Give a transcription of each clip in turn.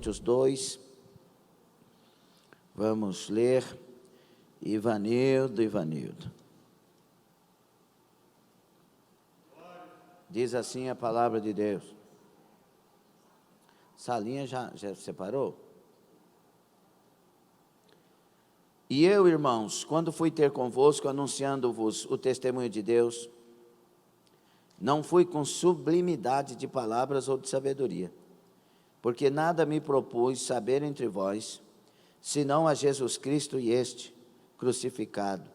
Coríntios 2. Vamos ler. Ivanildo. Diz assim a palavra de Deus. Salinha já separou? E eu, irmãos, quando fui ter convosco, anunciando-vos o testemunho de Deus, não fui com sublimidade de palavras ou de sabedoria, porque nada me propus saber entre vós, senão a Jesus Cristo e este crucificado.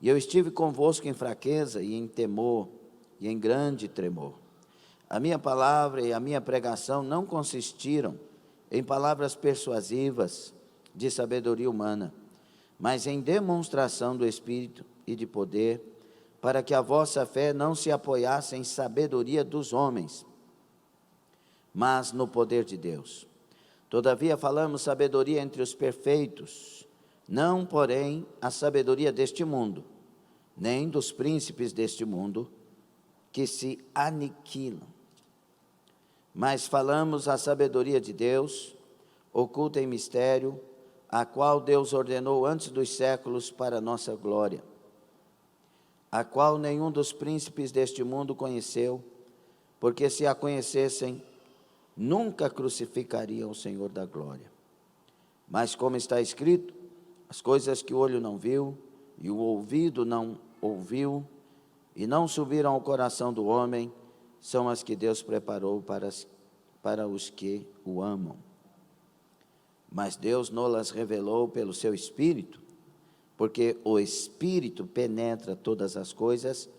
E eu estive convosco em fraqueza e em temor, e em grande tremor. A minha palavra e a minha pregação não consistiram em palavras persuasivas de sabedoria humana, mas em demonstração do Espírito e de poder, para que a vossa fé não se apoiasse em sabedoria dos homens, mas no poder de Deus. Todavia falamos sabedoria entre os perfeitos, não, porém, a sabedoria deste mundo, nem dos príncipes deste mundo, que se aniquilam. Mas falamos a sabedoria de Deus, oculta em mistério, a qual Deus ordenou antes dos séculos para a nossa glória, a qual nenhum dos príncipes deste mundo conheceu, porque se a conhecessem, nunca crucificariam o Senhor da glória. Mas como está escrito, as coisas que o olho não viu, e o ouvido não ouviu, e não subiram ao coração do homem, são as que Deus preparou para os que o amam. Mas Deus nos-las revelou pelo seu Espírito, porque o Espírito penetra todas as coisas,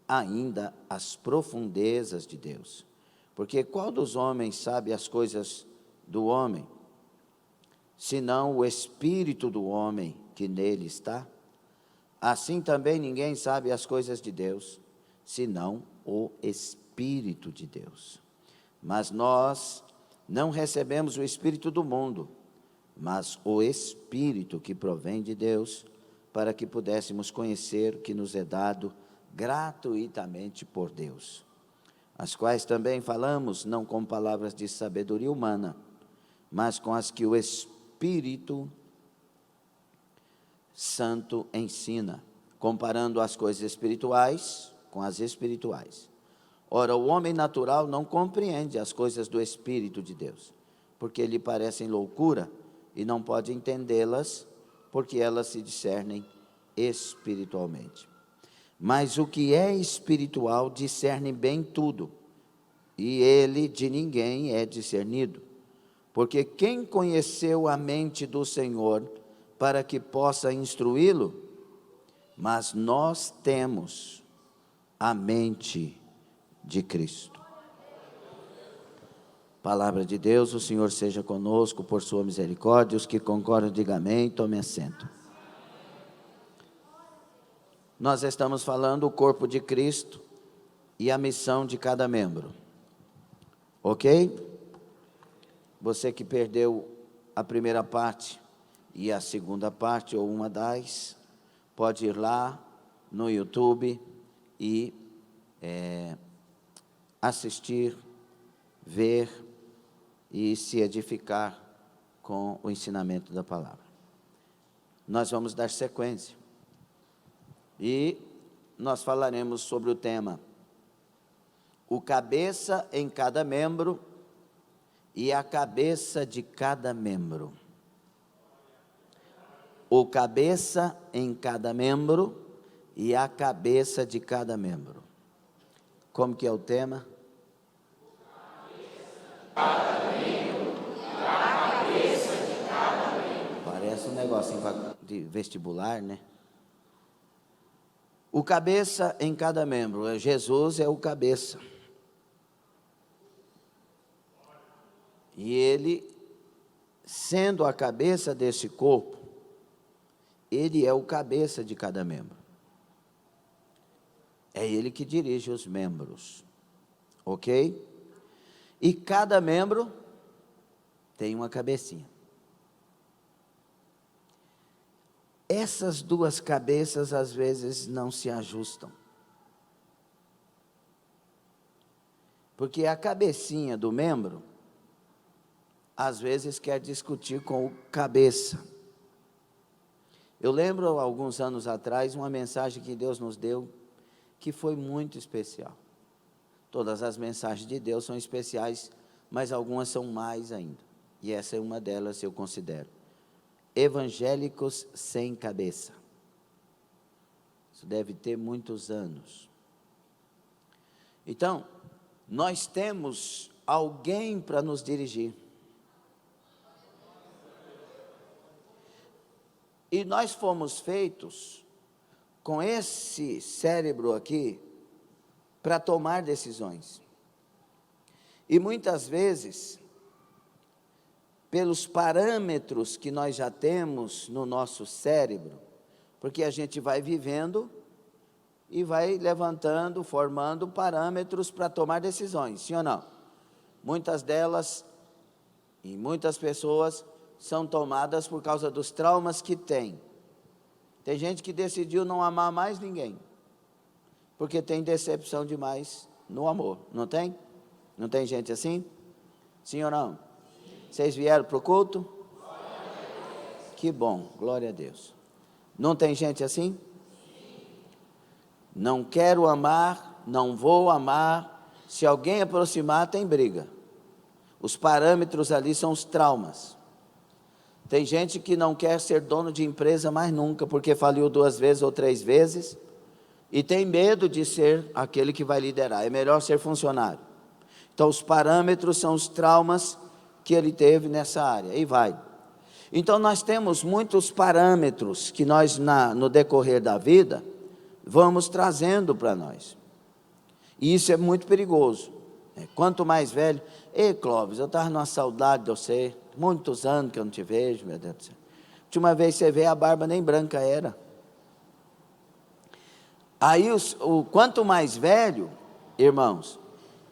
ainda as profundezas de Deus. Porque qual dos homens sabe as coisas do homem, senão o Espírito do homem que nele está? Assim também ninguém sabe as coisas de Deus, senão o Espírito de Deus. Mas nós não recebemos o Espírito do mundo, mas o Espírito que provém de Deus, para que pudéssemos conhecer o que nos é dado gratuitamente por Deus, as quais também falamos, não com palavras de sabedoria humana, mas com as que o Espírito Santo ensina, comparando as coisas espirituais com as espirituais. Ora, o homem natural não compreende as coisas do Espírito de Deus, porque lhe parecem loucura, e não pode entendê-las, porque elas se discernem espiritualmente. Mas o que é espiritual discerne bem tudo, e ele de ninguém é discernido. Porque quem conheceu a mente do Senhor para que possa instruí-lo? Mas nós temos a mente de Cristo. Palavra de Deus, o Senhor seja conosco por sua misericórdia. Os que concordam, digam amém, tome assento. Nós estamos falando o corpo de Cristo e a missão de cada membro. Ok? Você que perdeu a primeira parte e a segunda parte, ou uma das, pode ir lá no YouTube e assistir, ver e se edificar com o ensinamento da palavra. Nós vamos dar sequência e nós falaremos sobre o tema o cabeça em cada membro e a cabeça de cada membro. O cabeça em cada membro e a cabeça de cada membro. Como que é o tema? Parece um negócio de vestibular, né? O cabeça em cada membro. Jesus é o cabeça. E ele, sendo a cabeça desse corpo, ele é o cabeça de cada membro. É ele que dirige os membros. Ok? E cada membro tem uma cabecinha. Essas duas cabeças às vezes não se ajustam. Porque a cabecinha do membro às vezes quer discutir com o cabeça. Eu lembro, alguns anos atrás, uma mensagem que Deus nos deu, que foi muito especial. Todas as mensagens de Deus são especiais, mas algumas são mais ainda. E essa é uma delas, eu considero. Evangélicos sem cabeça. Isso deve ter muitos anos. Então, nós temos alguém para nos dirigir. E nós fomos feitos com esse cérebro aqui para tomar decisões. E muitas vezes, pelos parâmetros que nós já temos no nosso cérebro, porque a gente vai vivendo e vai levantando, formando parâmetros para tomar decisões, sim ou não? Muitas delas, e muitas pessoas, são tomadas por causa dos traumas que têm. Tem gente que decidiu não amar mais ninguém, porque tem decepção demais no amor, não tem? Não tem gente assim? Sim ou não? Vocês vieram para o culto? Que bom, glória a Deus. Não tem gente assim? Não quero amar, não vou amar. Se alguém aproximar, tem briga. Os parâmetros ali são os traumas. Tem gente que não quer ser dono de empresa mais nunca, porque faliu 2 vezes ou 3 vezes, e tem medo de ser aquele que vai liderar. É melhor ser funcionário. Então, os parâmetros são os traumas que ele teve nessa área, e vai. Então, nós temos muitos parâmetros que nós, no decorrer da vida, vamos trazendo para nós. E isso é muito perigoso. Quanto mais velho... Ei, Clóvis, eu estava numa saudade de você, muitos anos que eu não te vejo, meu Deus do céu. Última vez que você veio, a barba nem branca era. Aí, quanto mais velho, irmãos,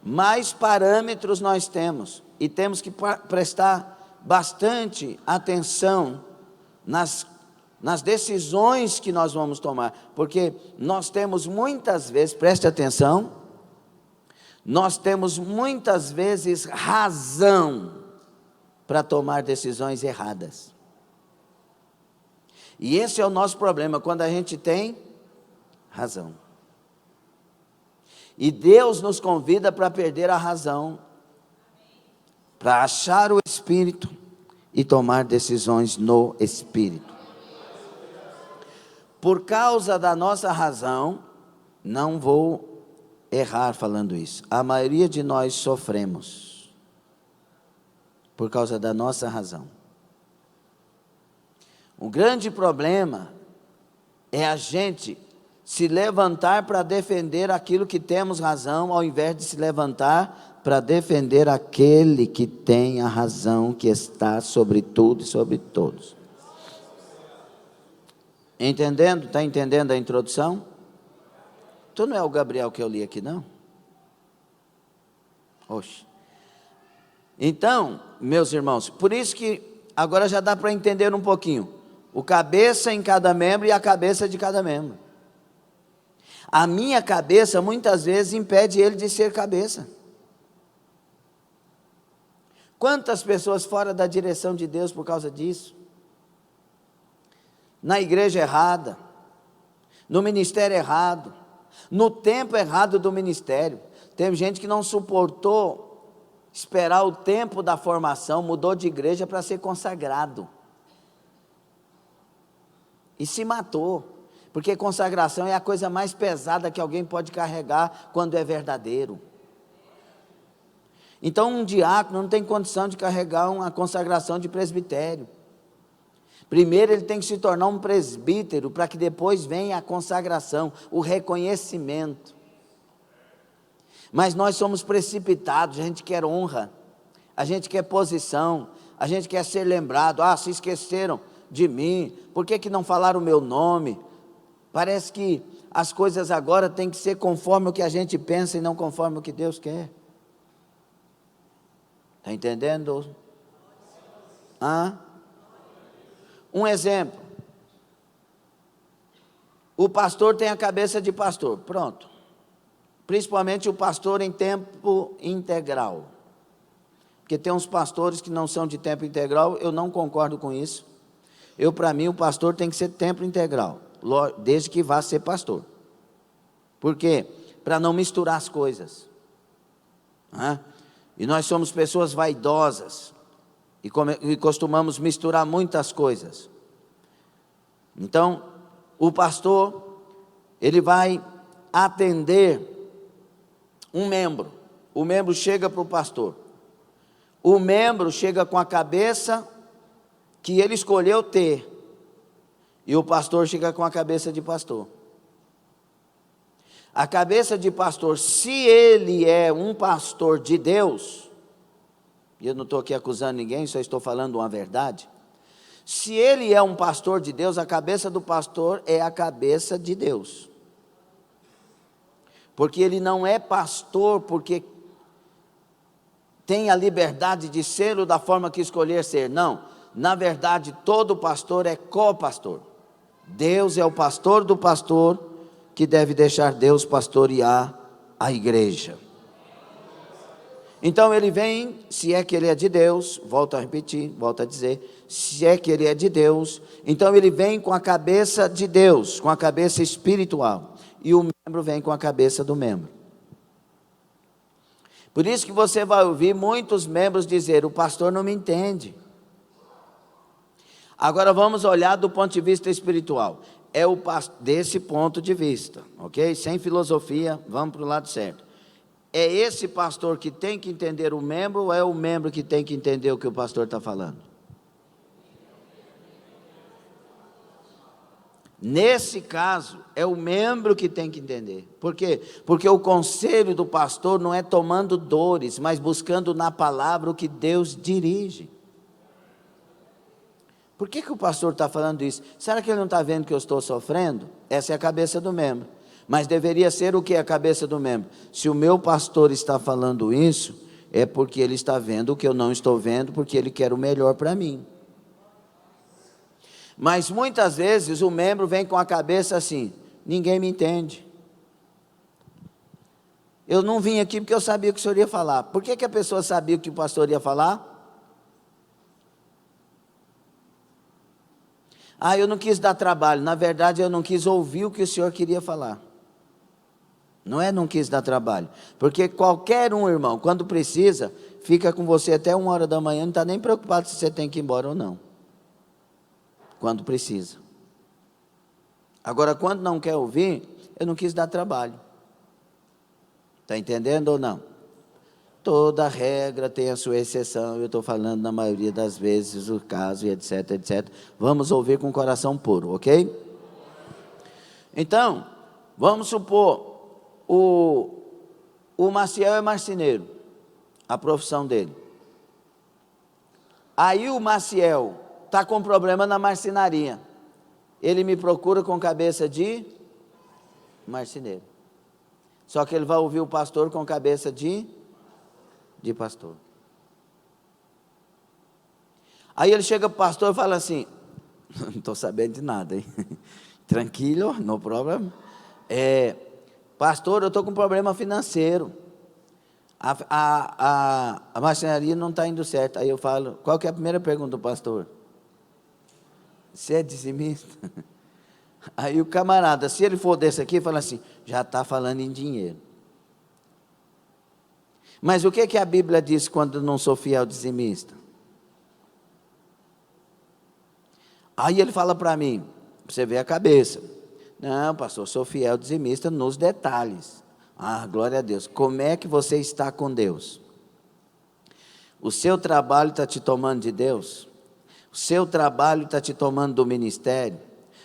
mais parâmetros nós temos. E temos que prestar bastante atenção nas decisões que nós vamos tomar. Porque nós temos muitas vezes, preste atenção, nós temos muitas vezes razão para tomar decisões erradas. E esse é o nosso problema, quando a gente tem razão. E Deus nos convida para perder a razão, para achar o Espírito e tomar decisões no Espírito. Por causa da nossa razão, não vou errar falando isso, a maioria de nós sofremos por causa da nossa razão. O grande problema é a gente se levantar para defender aquilo que temos razão, ao invés de se levantar para defender aquele que tem a razão, que está sobre tudo e sobre todos. Entendendo? Está entendendo a introdução? Tu não é o Gabriel que eu li aqui, não? Oxe. Então, meus irmãos, por isso que agora já dá para entender um pouquinho. O cabeça em cada membro e a cabeça de cada membro. A minha cabeça, muitas vezes, impede ele de ser cabeça. Quantas pessoas fora da direção de Deus por causa disso? Na igreja errada, no ministério errado, no tempo errado do ministério. Teve gente que não suportou esperar o tempo da formação, mudou de igreja para ser consagrado. E se matou, porque consagração é a coisa mais pesada que alguém pode carregar quando é verdadeiro. Então um diácono não tem condição de carregar uma consagração de presbitério. Primeiro ele tem que se tornar um presbítero, para que depois venha a consagração, o reconhecimento. Mas nós somos precipitados, a gente quer honra, a gente quer posição, a gente quer ser lembrado. Se esqueceram de mim, por que não falaram o meu nome? Parece que as coisas agora têm que ser conforme o que a gente pensa e não conforme o que Deus quer. Está entendendo? Um exemplo. O pastor tem a cabeça de pastor, pronto. Principalmente o pastor em tempo integral. porque tem uns pastores que não são de tempo integral, eu não concordo com isso. Para mim, o pastor tem que ser tempo integral, desde que vá ser pastor. Por quê? Para não misturar as coisas. E nós somos pessoas vaidosas, e costumamos misturar muitas coisas. Então, o pastor, ele vai atender um membro. O membro chega para o pastor. O membro chega com a cabeça que ele escolheu ter, e o pastor chega com a cabeça de pastor. A cabeça de pastor, se ele é um pastor de Deus, e eu não estou aqui acusando ninguém, só estou falando uma verdade. Se ele é um pastor de Deus, a cabeça do pastor é a cabeça de Deus. Porque ele não é pastor porque tem a liberdade de ser ou da forma que escolher ser. Não, na verdade todo pastor é co-pastor. Deus é o pastor do pastor, que deve deixar Deus pastorear a igreja. Então ele vem, se é que ele é de Deus, volto a repetir, volto a dizer, se é que ele é de Deus, então ele vem com a cabeça de Deus, com a cabeça espiritual, e o membro vem com a cabeça do membro. Por isso que você vai ouvir muitos membros dizer: o pastor não me entende. Agora vamos olhar do ponto de vista espiritual. Desse ponto de vista, ok? Sem filosofia, vamos para o lado certo. É esse pastor que tem que entender o membro, ou é o membro que tem que entender o que o pastor está falando? Nesse caso, é o membro que tem que entender. Por quê? Porque o conselho do pastor não é tomando dores, mas buscando na palavra o que Deus dirige. Por que o pastor está falando isso? Será que ele não está vendo que eu estou sofrendo? Essa é a cabeça do membro. Mas deveria ser o que a cabeça do membro? Se o meu pastor está falando isso, é porque ele está vendo o que eu não estou vendo, porque ele quer o melhor para mim. Mas muitas vezes o membro vem com a cabeça assim: ninguém me entende. Eu não vim aqui porque eu sabia o que o senhor ia falar. Por que a pessoa sabia o que o pastor ia falar? Eu não quis dar trabalho. Na verdade, eu não quis ouvir o que o senhor queria falar. Não quis dar trabalho. Porque qualquer um, irmão, quando precisa, fica com você até 1h da manhã, não está nem preocupado se você tem que ir embora ou não. Quando precisa. Agora, quando não quer ouvir, eu não quis dar trabalho. Está entendendo ou não? Toda regra tem a sua exceção. Eu estou falando na maioria das vezes o caso, e etc, etc. Vamos ouvir com o coração puro, ok? Então, vamos supor, o Maciel é marceneiro, a profissão dele. Aí o Maciel está com problema na marcenaria. Ele me procura com cabeça de marceneiro. Só que ele vai ouvir o pastor com cabeça de pastor. Aí ele chega para o pastor e fala assim: não estou sabendo de nada, hein? Tranquilo, no problema. Pastor, eu estou com problema financeiro. A marcenaria não está indo certo. Aí eu falo: qual que é a primeira pergunta do pastor? Você é dizimista? Aí o camarada, se ele for desse aqui, fala assim: já está falando em dinheiro. Mas o que a Bíblia diz quando não sou fiel dizimista? Aí ele fala para mim, você vê a cabeça: não, pastor, sou fiel dizimista nos detalhes. Glória a Deus. Como é que você está com Deus? O seu trabalho está te tomando de Deus? O seu trabalho está te tomando do ministério?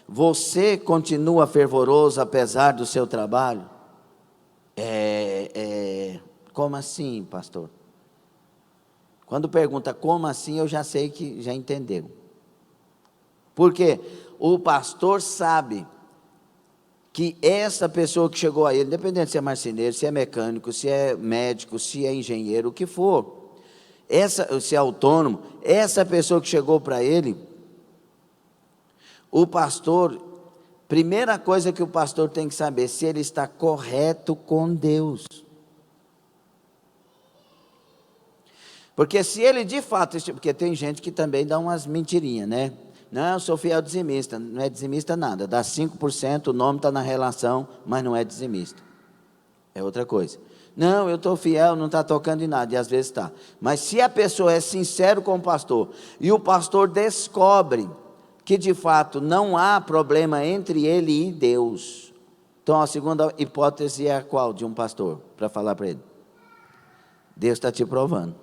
Você continua fervoroso apesar do seu trabalho? Como assim, pastor? Quando pergunta como assim, eu já sei que já entendeu. Porque o pastor sabe que essa pessoa que chegou a ele, independente se é marceneiro, se é mecânico, se é médico, se é engenheiro, o que for, se é autônomo, essa pessoa que chegou para ele, o pastor, primeira coisa que o pastor tem que saber, se ele está correto com Deus. Porque se ele de fato, porque tem gente que também dá umas mentirinhas, né? Não, eu sou fiel dizimista, não é dizimista nada, dá 5%, o nome está na relação, mas não é dizimista. É outra coisa. Não, eu estou fiel, não está tocando em nada, e às vezes está. Mas se a pessoa é sincero com o pastor, e o pastor descobre que de fato não há problema entre ele e Deus. Então a segunda hipótese é a qual de um pastor? Para falar para ele. Deus está te provando.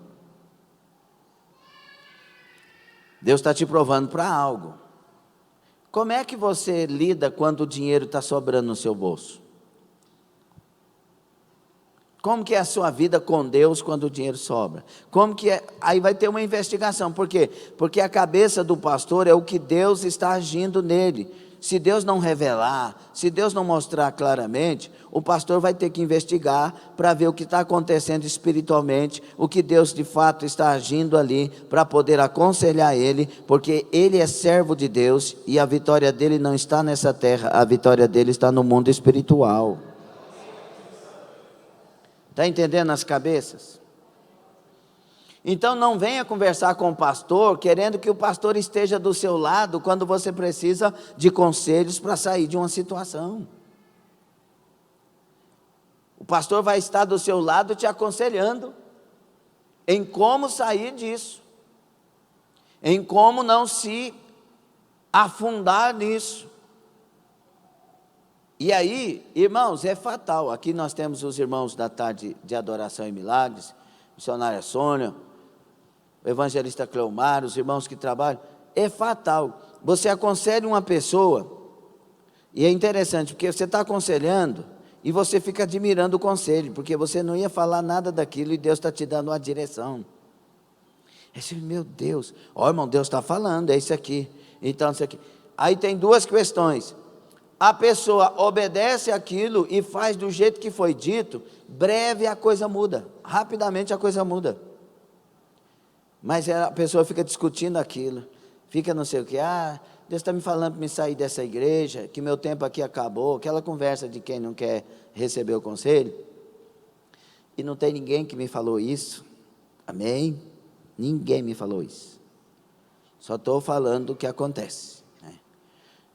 Deus está te provando para algo. Como é que você lida quando o dinheiro está sobrando no seu bolso? Como que é a sua vida com Deus quando o dinheiro sobra? Como que é? Aí vai ter uma investigação. Por quê? Porque a cabeça do pastor é o que Deus está agindo nele. Se Deus não revelar, se Deus não mostrar claramente, o pastor vai ter que investigar para ver o que está acontecendo espiritualmente, o que Deus de fato está agindo ali, para poder aconselhar ele, porque ele é servo de Deus e a vitória dele não está nessa terra, a vitória dele está no mundo espiritual. Está entendendo as cabeças? Então não venha conversar com o pastor querendo que o pastor esteja do seu lado quando você precisa de conselhos para sair de uma situação. O pastor vai estar do seu lado te aconselhando em como sair disso, em como não se afundar nisso. E aí, irmãos, é fatal. Aqui nós temos os irmãos da tarde de adoração e milagres, missionária Sônia, o evangelista Cleomar, os irmãos que trabalham. É fatal. Você aconselha uma pessoa, e é interessante, porque você está aconselhando, e você fica admirando o conselho, porque você não ia falar nada daquilo, e Deus está te dando uma direção. Esse, meu Deus, ó irmão, Deus está falando, é isso aqui, então isso aqui. Aí tem duas questões. A pessoa obedece aquilo e faz do jeito que foi dito, breve a coisa muda, rapidamente a coisa muda. Mas a pessoa fica discutindo aquilo, fica não sei o que, Deus está me falando para me sair dessa igreja, que meu tempo aqui acabou, aquela conversa de quem não quer receber o conselho. E não tem ninguém que me falou isso, amém? Ninguém me falou isso, só estou falando do que acontece, né?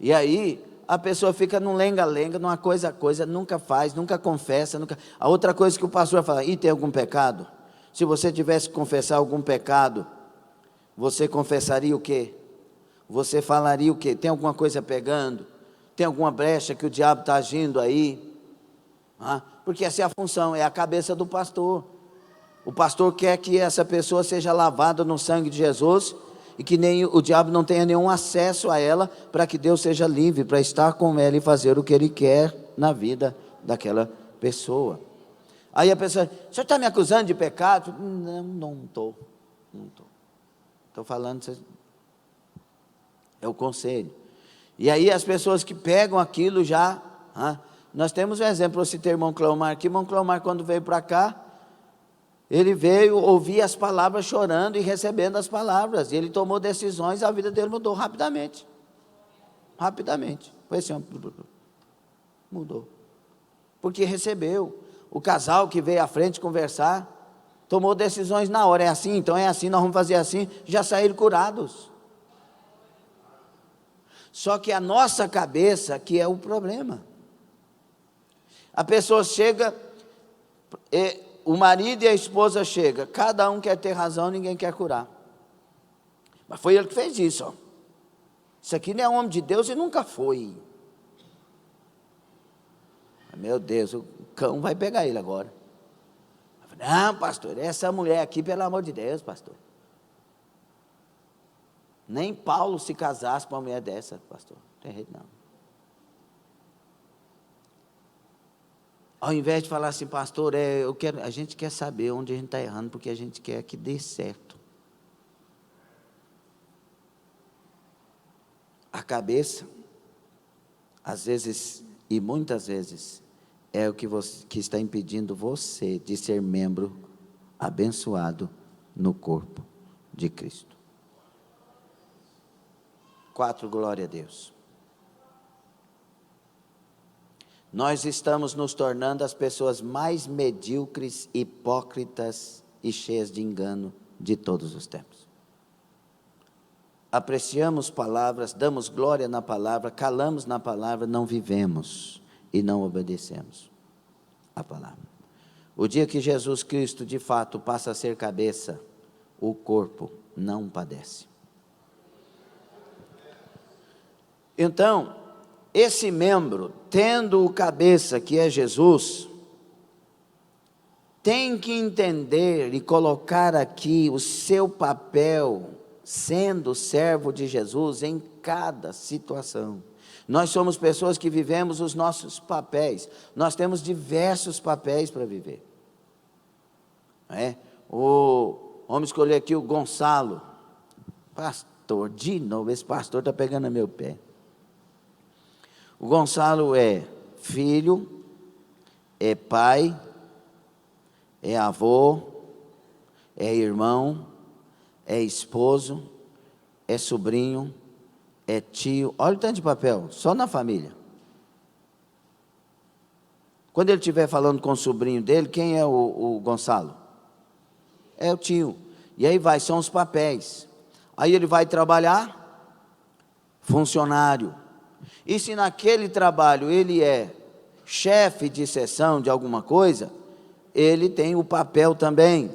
E aí a pessoa fica num lenga-lenga, numa coisa, nunca faz, nunca confessa, nunca. A outra coisa que o pastor fala, tem algum pecado? Se você tivesse que confessar algum pecado, você confessaria o quê? Você falaria o quê? Tem alguma coisa pegando? Tem alguma brecha que o diabo está agindo aí? Porque essa é a função, é a cabeça do pastor. O pastor quer que essa pessoa seja lavada no sangue de Jesus, e que nem o diabo não tenha nenhum acesso a ela, para que Deus seja livre, para estar com ela e fazer o que Ele quer na vida daquela pessoa. Aí a pessoa, o senhor está me acusando de pecado? Não estou. Estou falando, é o conselho. E aí as pessoas que pegam aquilo já, nós temos um exemplo, eu citei o irmão Cleomar aqui, o irmão Cleomar quando veio para cá, ele veio ouvir as palavras chorando e recebendo as palavras, e ele tomou decisões, a vida dele mudou rapidamente, foi assim, mudou, porque recebeu. O casal que veio à frente conversar, tomou decisões na hora, é assim, então é assim, nós vamos fazer assim, já saíram curados. Só que a nossa cabeça que é o problema. A pessoa chega, o marido e a esposa chegam, cada um quer ter razão, ninguém quer curar. Mas foi ele que fez isso, ó. Isso aqui não é homem de Deus e nunca foi. Meu Deus, o cão vai pegar ele agora. Não, pastor, essa mulher aqui, pelo amor de Deus, pastor. Nem Paulo se casasse com uma mulher dessa, pastor. Não tem jeito não. Ao invés de falar assim, pastor, a gente quer saber onde a gente está errando, porque a gente quer que dê certo. A cabeça, às vezes, e muitas vezes, é o que está impedindo você de ser membro abençoado no corpo de Cristo. 4, glória a Deus. Nós estamos nos tornando as pessoas mais medíocres, hipócritas e cheias de engano de todos os tempos. Apreciamos palavras, damos glória na palavra, calamos na palavra, não vivemos e não obedecemos a palavra. O dia que Jesus Cristo de fato passa a ser cabeça, o corpo não padece. Então, esse membro, tendo o cabeça que é Jesus, tem que entender e colocar aqui o seu papel, sendo servo de Jesus em cada situação. Nós somos pessoas que vivemos os nossos papéis, nós temos diversos papéis para viver. Vamos escolher aqui o Gonçalo, pastor, de novo, esse pastor está pegando no meu pé. O Gonçalo é filho, é pai, é avô, é irmão, é esposo, é sobrinho, é tio. Olha o tanto de papel, só na família. Quando ele estiver falando com o sobrinho dele, quem é o Gonçalo? É o tio. E aí são os papéis. Aí ele vai trabalhar, funcionário. E se naquele trabalho ele é chefe de seção de alguma coisa, ele tem o papel também.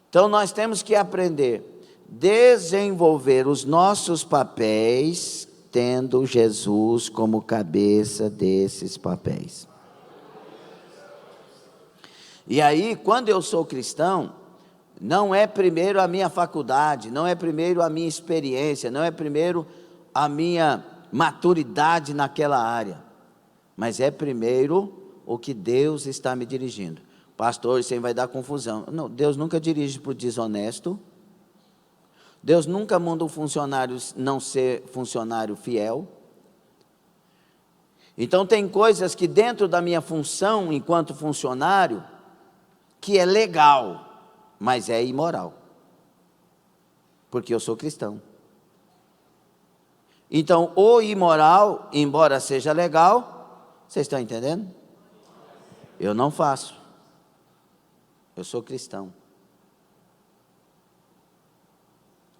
Então nós temos que aprender a desenvolver os nossos papéis, tendo Jesus como cabeça desses papéis. E aí, quando eu sou cristão, não é primeiro a minha faculdade, não é primeiro a minha experiência, não é primeiro a minha maturidade naquela área, mas é primeiro o que Deus está me dirigindo. Pastor, isso aí vai dar confusão. Não, Deus nunca dirige para o desonesto, Deus nunca manda um funcionário não ser funcionário fiel. Então tem coisas que dentro da minha função enquanto funcionário, que é legal, mas é imoral, porque eu sou cristão. Então, o imoral, embora seja legal, vocês estão entendendo? Eu não faço. Eu sou cristão.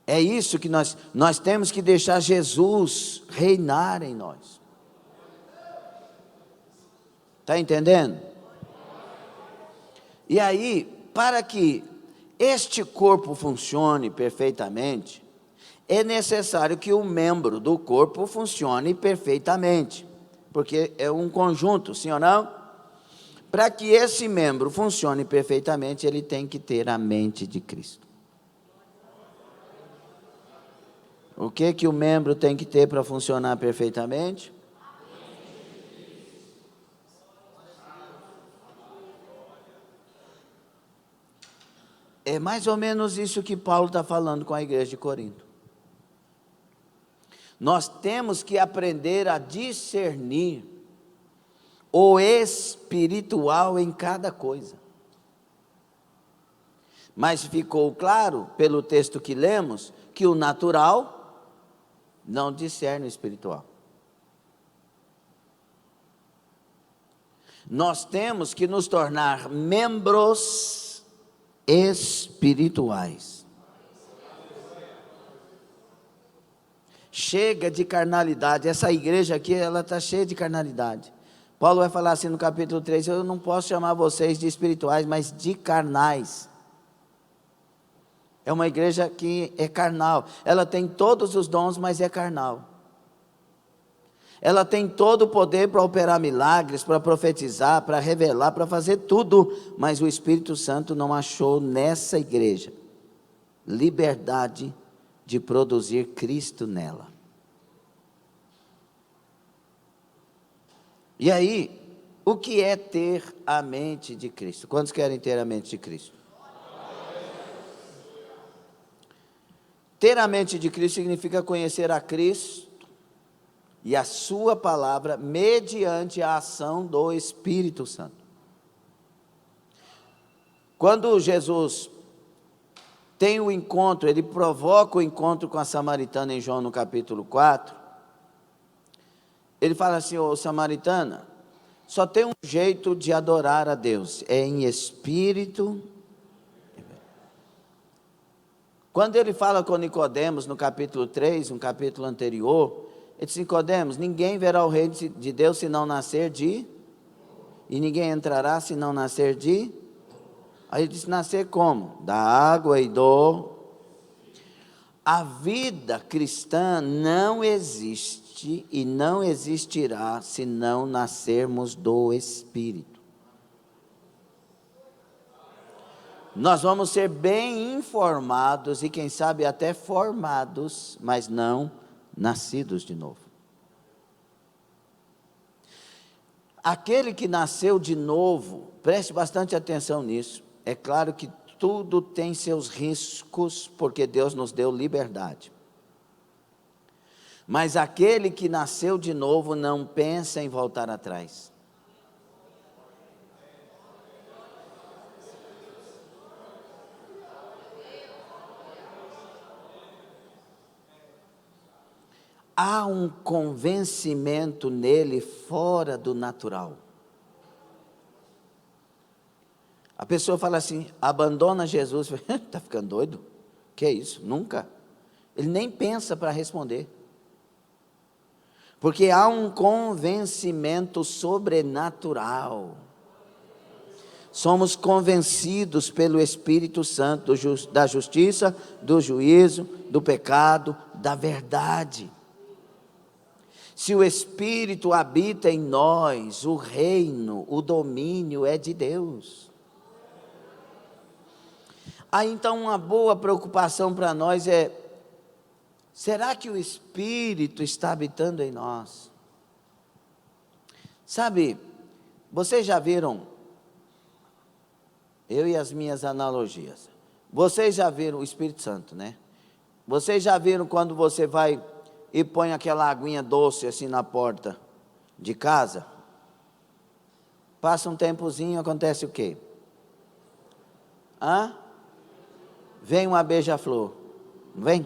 É isso que nós temos que deixar Jesus reinar em nós. Está entendendo? E aí, para que este corpo funcione perfeitamente, é necessário que o membro do corpo funcione perfeitamente, porque é um conjunto, sim ou não? Para que esse membro funcione perfeitamente, ele tem que ter a mente de Cristo. O que o membro tem que ter para funcionar perfeitamente? É mais ou menos isso que Paulo está falando com a igreja de Corinto. Nós temos que aprender a discernir o espiritual em cada coisa. Mas ficou claro, pelo texto que lemos, que o natural não discerne o espiritual. Nós temos que nos tornar membros espirituais. Chega de carnalidade. Essa igreja aqui, ela está cheia de carnalidade. Paulo vai falar assim no capítulo 3, eu não posso chamar vocês de espirituais, mas de carnais. É uma igreja que é carnal. Ela tem todos os dons, mas é carnal. Ela tem todo o poder para operar milagres, para profetizar, para revelar, para fazer tudo. Mas o Espírito Santo não achou nessa igreja liberdade de produzir Cristo nela. E aí, o que é ter a mente de Cristo? Quantos querem ter a mente de Cristo? Ter a mente de Cristo significa conhecer a Cristo e a sua palavra mediante a ação do Espírito Santo. Quando Jesus tem o encontro, ele provoca o encontro com a samaritana em João no capítulo 4, ele fala assim, ô samaritana, só tem um jeito de adorar a Deus, é em espírito. Quando ele fala com Nicodemos no capítulo 3, um capítulo anterior, ele disse: Nicodemos, ninguém verá o reino de Deus se não nascer de... E ninguém entrará se não nascer de... Aí ele disse: nascer como? Da água e do... A vida cristã não existe e não existirá se não nascermos do Espírito. Nós vamos ser bem informados e quem sabe até formados, mas não nascidos de novo. Aquele que nasceu de novo, preste bastante atenção nisso. É claro que tudo tem seus riscos, porque Deus nos deu liberdade. Mas aquele que nasceu de novo não pensa em voltar atrás. Há um convencimento nele fora do natural. A pessoa fala assim: abandona Jesus. Está ficando doido? Que é isso? Nunca. Ele nem pensa para responder. Porque há um convencimento sobrenatural. Somos convencidos pelo Espírito Santo da justiça, do juízo, do pecado, da verdade. Se o Espírito habita em nós, o reino, o domínio é de Deus. Aí então uma boa preocupação para nós é: será que o Espírito está habitando em nós? Sabe, vocês já viram, eu e as minhas analogias, vocês já viram o Espírito Santo, né? Vocês já viram quando você vai e põe aquela aguinha doce assim na porta de casa? Passa um tempozinho, acontece o quê? Vem uma beija-flor, não vem?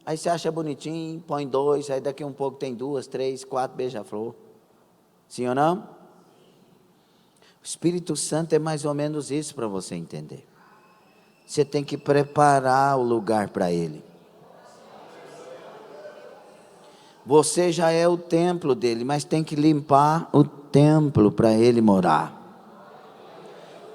Aí você acha bonitinho, põe 2, aí daqui um pouco tem 2, 3, 4 beija-flor. Sim ou não? O Espírito Santo é mais ou menos isso para você entender. Você tem que preparar o lugar para Ele. Você já é o templo dele, mas tem que limpar o templo para Ele morar.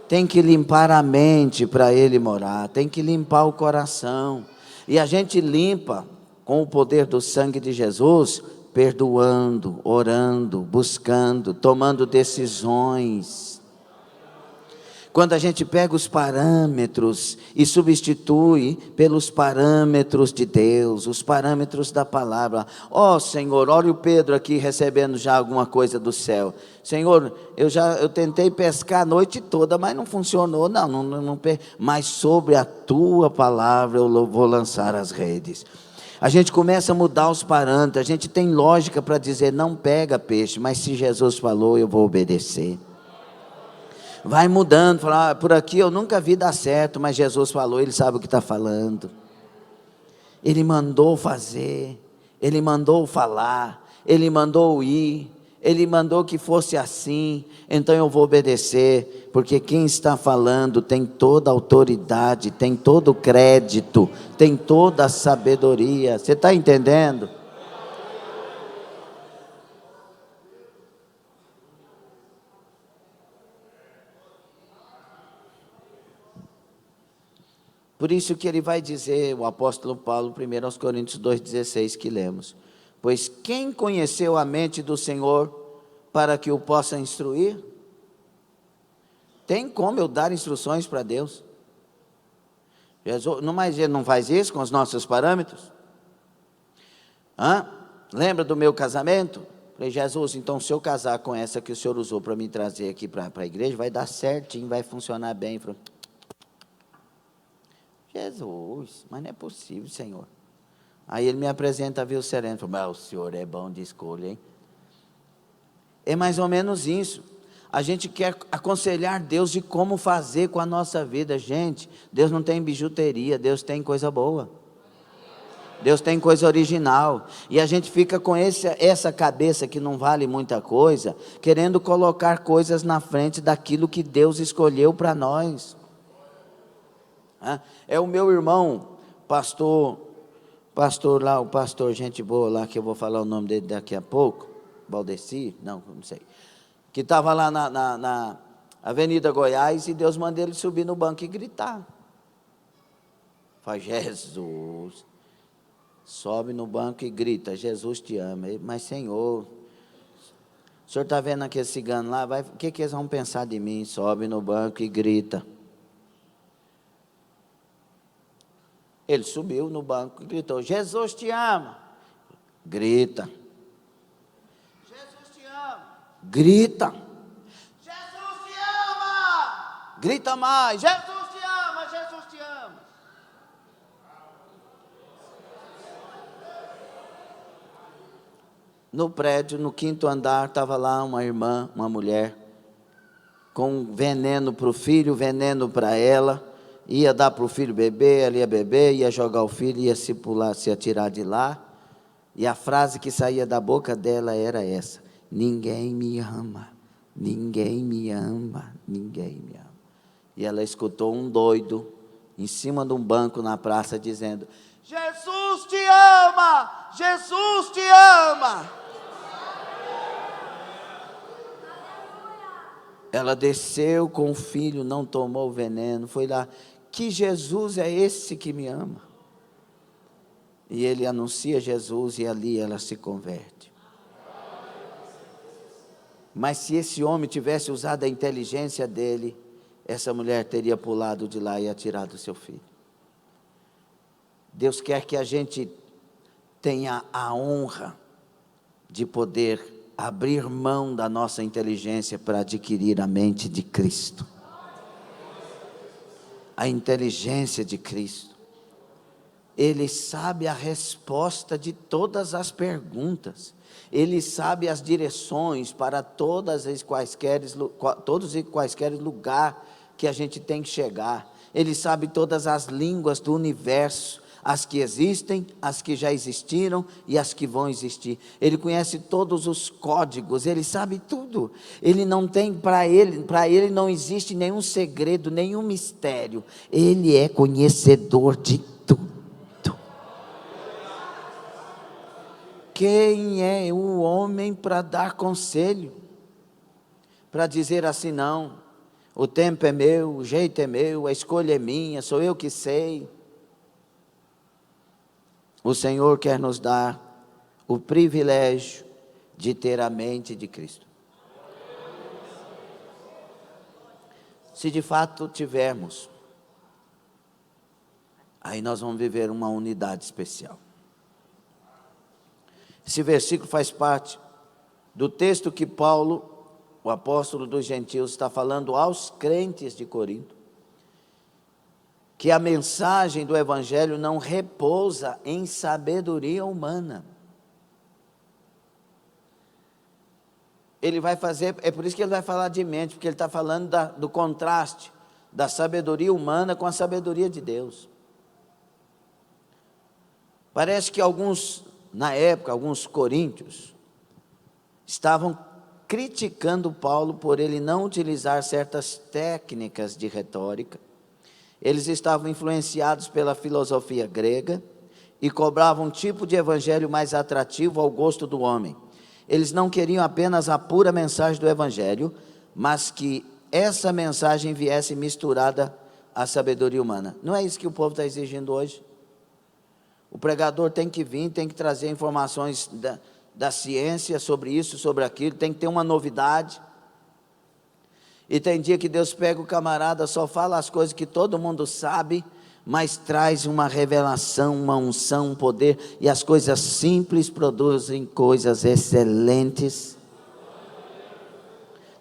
Tem que limpar a mente para Ele morar. Tem que limpar o coração. E a gente limpa com o poder do sangue de Jesus, perdoando, orando, buscando, tomando decisões. Quando a gente pega os parâmetros e substitui pelos parâmetros de Deus, os parâmetros da palavra. Senhor, olha o Pedro aqui recebendo já alguma coisa do céu. Senhor, eu tentei pescar a noite toda, mas não funcionou. Mas sobre a tua palavra eu vou lançar as redes. A gente começa a mudar os parâmetros, a gente tem lógica para dizer: não pega peixe, mas se Jesus falou, eu vou obedecer. Vai mudando, fala: por aqui eu nunca vi dar certo, mas Jesus falou, Ele sabe o que está falando. Ele mandou fazer, Ele mandou falar, Ele mandou ir, Ele mandou que fosse assim, então eu vou obedecer, porque quem está falando tem toda a autoridade, tem todo o crédito, tem toda a sabedoria. Você está entendendo? Por isso que ele vai dizer, o apóstolo Paulo, 1 aos Coríntios 2,16, que lemos: pois quem conheceu a mente do Senhor para que o possa instruir? Tem como eu dar instruções para Deus? Jesus, mas ele não faz isso com os nossos parâmetros? Lembra do meu casamento? Falei: Jesus, então se eu casar com essa que o Senhor usou para me trazer aqui para a igreja, vai dar certinho, vai funcionar bem. Falei: Jesus, mas não é possível, Senhor. Aí ele me apresenta a Vilserene, falou: o Senhor é bom de escolha, hein? É mais ou menos isso. A gente quer aconselhar Deus de como fazer com a nossa vida. Gente, Deus não tem bijuteria, Deus tem coisa boa. Deus tem coisa original, e a gente fica com essa cabeça que não vale muita coisa, querendo colocar coisas na frente daquilo que Deus escolheu para nós. É o meu irmão, pastor lá, o pastor gente boa lá, que eu vou falar o nome dele daqui a pouco, Valdeci, não sei, que estava lá na Avenida Goiás, e Deus mandou ele subir no banco e gritar. Faz, Jesus, sobe no banco e grita, Jesus te ama. Mas Senhor, o senhor está vendo aquele cigano lá, o que eles vão pensar de mim? Sobe no banco e grita. Ele subiu no banco e gritou, Jesus te ama. Grita. Jesus te ama. Grita. Jesus te ama. Grita mais, Jesus te ama, Jesus te ama. No prédio, no 5º andar, estava lá uma irmã, uma mulher, com veneno para o filho, veneno para ela. Ia dar para o filho beber, ela ia beber, ia jogar o filho, ia se pular, se atirar de lá. E a frase que saía da boca dela era essa: ninguém me ama, ninguém me ama, ninguém me ama. E ela escutou um doido em cima de um banco na praça dizendo: Jesus te ama, Jesus te ama. Ela desceu com o filho, não tomou o veneno, foi lá. Que Jesus é esse que me ama? E ele anuncia Jesus, e ali ela se converte. Mas se esse homem tivesse usado a inteligência dele, essa mulher teria pulado de lá e atirado o seu filho. Deus quer que a gente tenha a honra de poder abrir mão da nossa inteligência para adquirir a mente de Cristo. A inteligência de Cristo. Ele sabe a resposta de todas as perguntas. Ele sabe as direções para todos e quaisquer lugar que a gente tem que chegar. Ele sabe todas as línguas do universo, as que existem, as que já existiram e as que vão existir. Ele conhece todos os códigos, ele sabe tudo. Ele não tem, para ele não existe nenhum segredo, nenhum mistério. Ele é conhecedor de tudo. Quem é o homem para dar conselho? Para dizer assim, não, o tempo é meu, o jeito é meu, a escolha é minha, sou eu que sei. O Senhor quer nos dar o privilégio de ter a mente de Cristo. Se de fato tivermos, aí nós vamos viver uma unidade especial. Esse versículo faz parte do texto que Paulo, o apóstolo dos gentios, está falando aos crentes de Corinto, que a mensagem do Evangelho não repousa em sabedoria humana. Ele vai fazer, é por isso que ele vai falar de mente, porque ele está falando do contraste da sabedoria humana com a sabedoria de Deus. Parece que na época, alguns coríntios, estavam criticando Paulo por ele não utilizar certas técnicas de retórica. Eles estavam influenciados pela filosofia grega e cobravam um tipo de evangelho mais atrativo ao gosto do homem. Eles não queriam apenas a pura mensagem do evangelho, mas que essa mensagem viesse misturada à sabedoria humana. Não é isso que o povo está exigindo hoje? O pregador tem que vir, tem que trazer informações da ciência sobre isso, sobre aquilo, tem que ter uma novidade. E tem dia que Deus pega o camarada, só fala as coisas que todo mundo sabe, mas traz uma revelação, uma unção, um poder, e as coisas simples produzem coisas excelentes.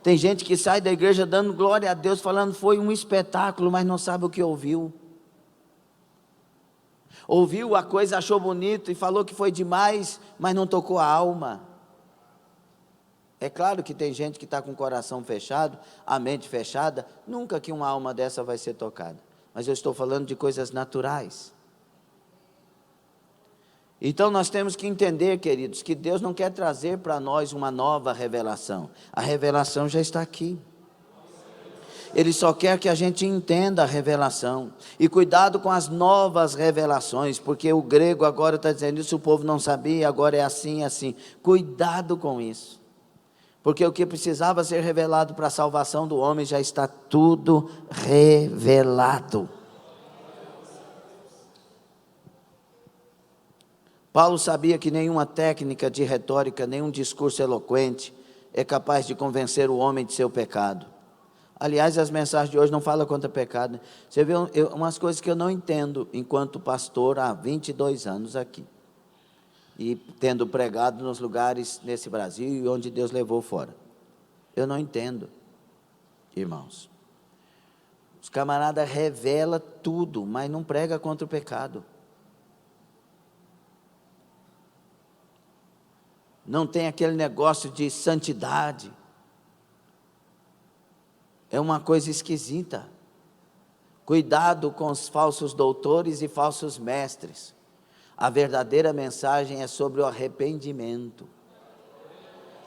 Tem gente que sai da igreja dando glória a Deus, falando foi um espetáculo, mas não sabe o que ouviu. Ouviu a coisa, achou bonito e falou que foi demais, mas não tocou a alma. É claro que tem gente que está com o coração fechado, a mente fechada, nunca que uma alma dessa vai ser tocada. Mas eu estou falando de coisas naturais. Então nós temos que entender, queridos, que Deus não quer trazer para nós uma nova revelação. A revelação já está aqui. Ele só quer que a gente entenda a revelação. E cuidado com as novas revelações, porque o grego agora está dizendo isso, o povo não sabia, agora é assim, assim. Cuidado com isso. Porque o que precisava ser revelado para a salvação do homem já está tudo revelado. Paulo sabia que nenhuma técnica de retórica, nenhum discurso eloquente é capaz de convencer o homem de seu pecado. Aliás, as mensagens de hoje não falam contra pecado, né? Você vê umas coisas que eu não entendo enquanto pastor há 22 anos aqui. E tendo pregado nos lugares nesse Brasil e onde Deus levou fora. Eu não entendo, irmãos. Os camaradas revelam tudo, mas não prega contra o pecado. Não tem aquele negócio de santidade. É uma coisa esquisita. Cuidado com os falsos doutores e falsos mestres. A verdadeira mensagem é sobre o arrependimento.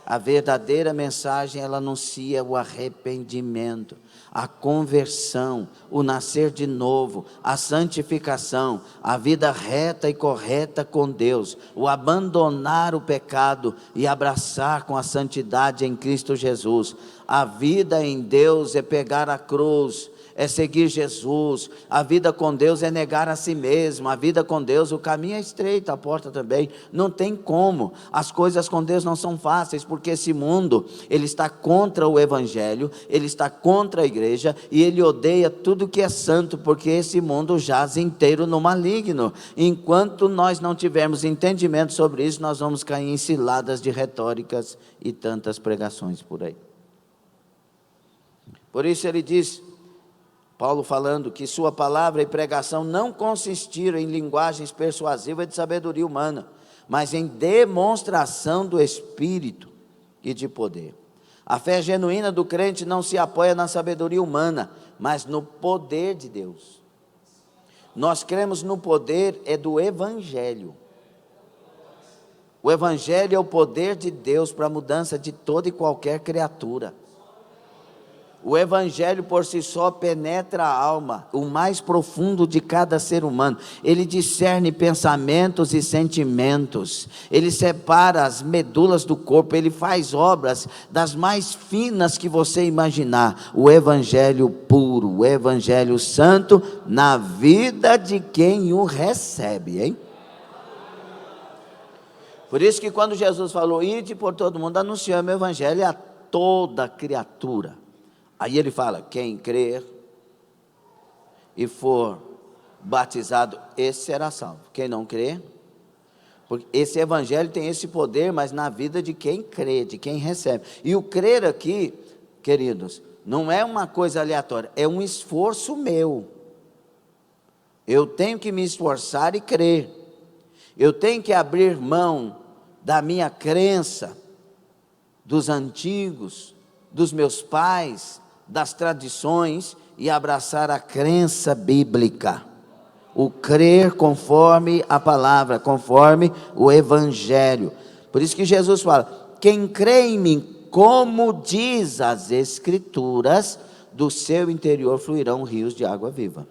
A verdadeira mensagem, ela anuncia o arrependimento, a conversão, o nascer de novo, a santificação, a vida reta e correta com Deus, o abandonar o pecado e abraçar com a santidade em Cristo Jesus. A vida em Deus é pegar a cruz, é seguir Jesus. A vida com Deus é negar a si mesmo. A vida com Deus, o caminho é estreito, a porta também, não tem como. As coisas com Deus não são fáceis, porque esse mundo, ele está contra o Evangelho, ele está contra a igreja, e ele odeia tudo que é santo, porque esse mundo jaz inteiro no maligno. Enquanto nós não tivermos entendimento sobre isso, nós vamos cair em ciladas de retóricas e tantas pregações por aí. Por isso ele diz, Paulo falando, que sua palavra e pregação não consistiram em linguagens persuasivas de sabedoria humana, mas em demonstração do Espírito e de poder. A fé genuína do crente não se apoia na sabedoria humana, mas no poder de Deus. Nós cremos no poder do Evangelho. O Evangelho é o poder de Deus para a mudança de toda e qualquer criatura. O Evangelho por si só penetra a alma, o mais profundo de cada ser humano. Ele discerne pensamentos e sentimentos. Ele separa as medulas do corpo. Ele faz obras das mais finas que você imaginar. O Evangelho puro, o Evangelho santo na vida de quem o recebe, hein? Por isso que quando Jesus falou, ide por todo mundo, anunciando o Evangelho a toda criatura. Aí ele fala, quem crer e for batizado, esse será salvo. Quem não crer, porque esse evangelho tem esse poder, mas na vida de quem crê, de quem recebe. E o crer aqui, queridos, não é uma coisa aleatória, é um esforço meu. Eu tenho que me esforçar e crer. Eu tenho que abrir mão da minha crença, dos antigos, dos meus pais, das tradições e abraçar a crença bíblica, o crer conforme a palavra, conforme o Evangelho. Por isso que Jesus fala, quem crê em mim, como diz as Escrituras, do seu interior fluirão rios de água viva.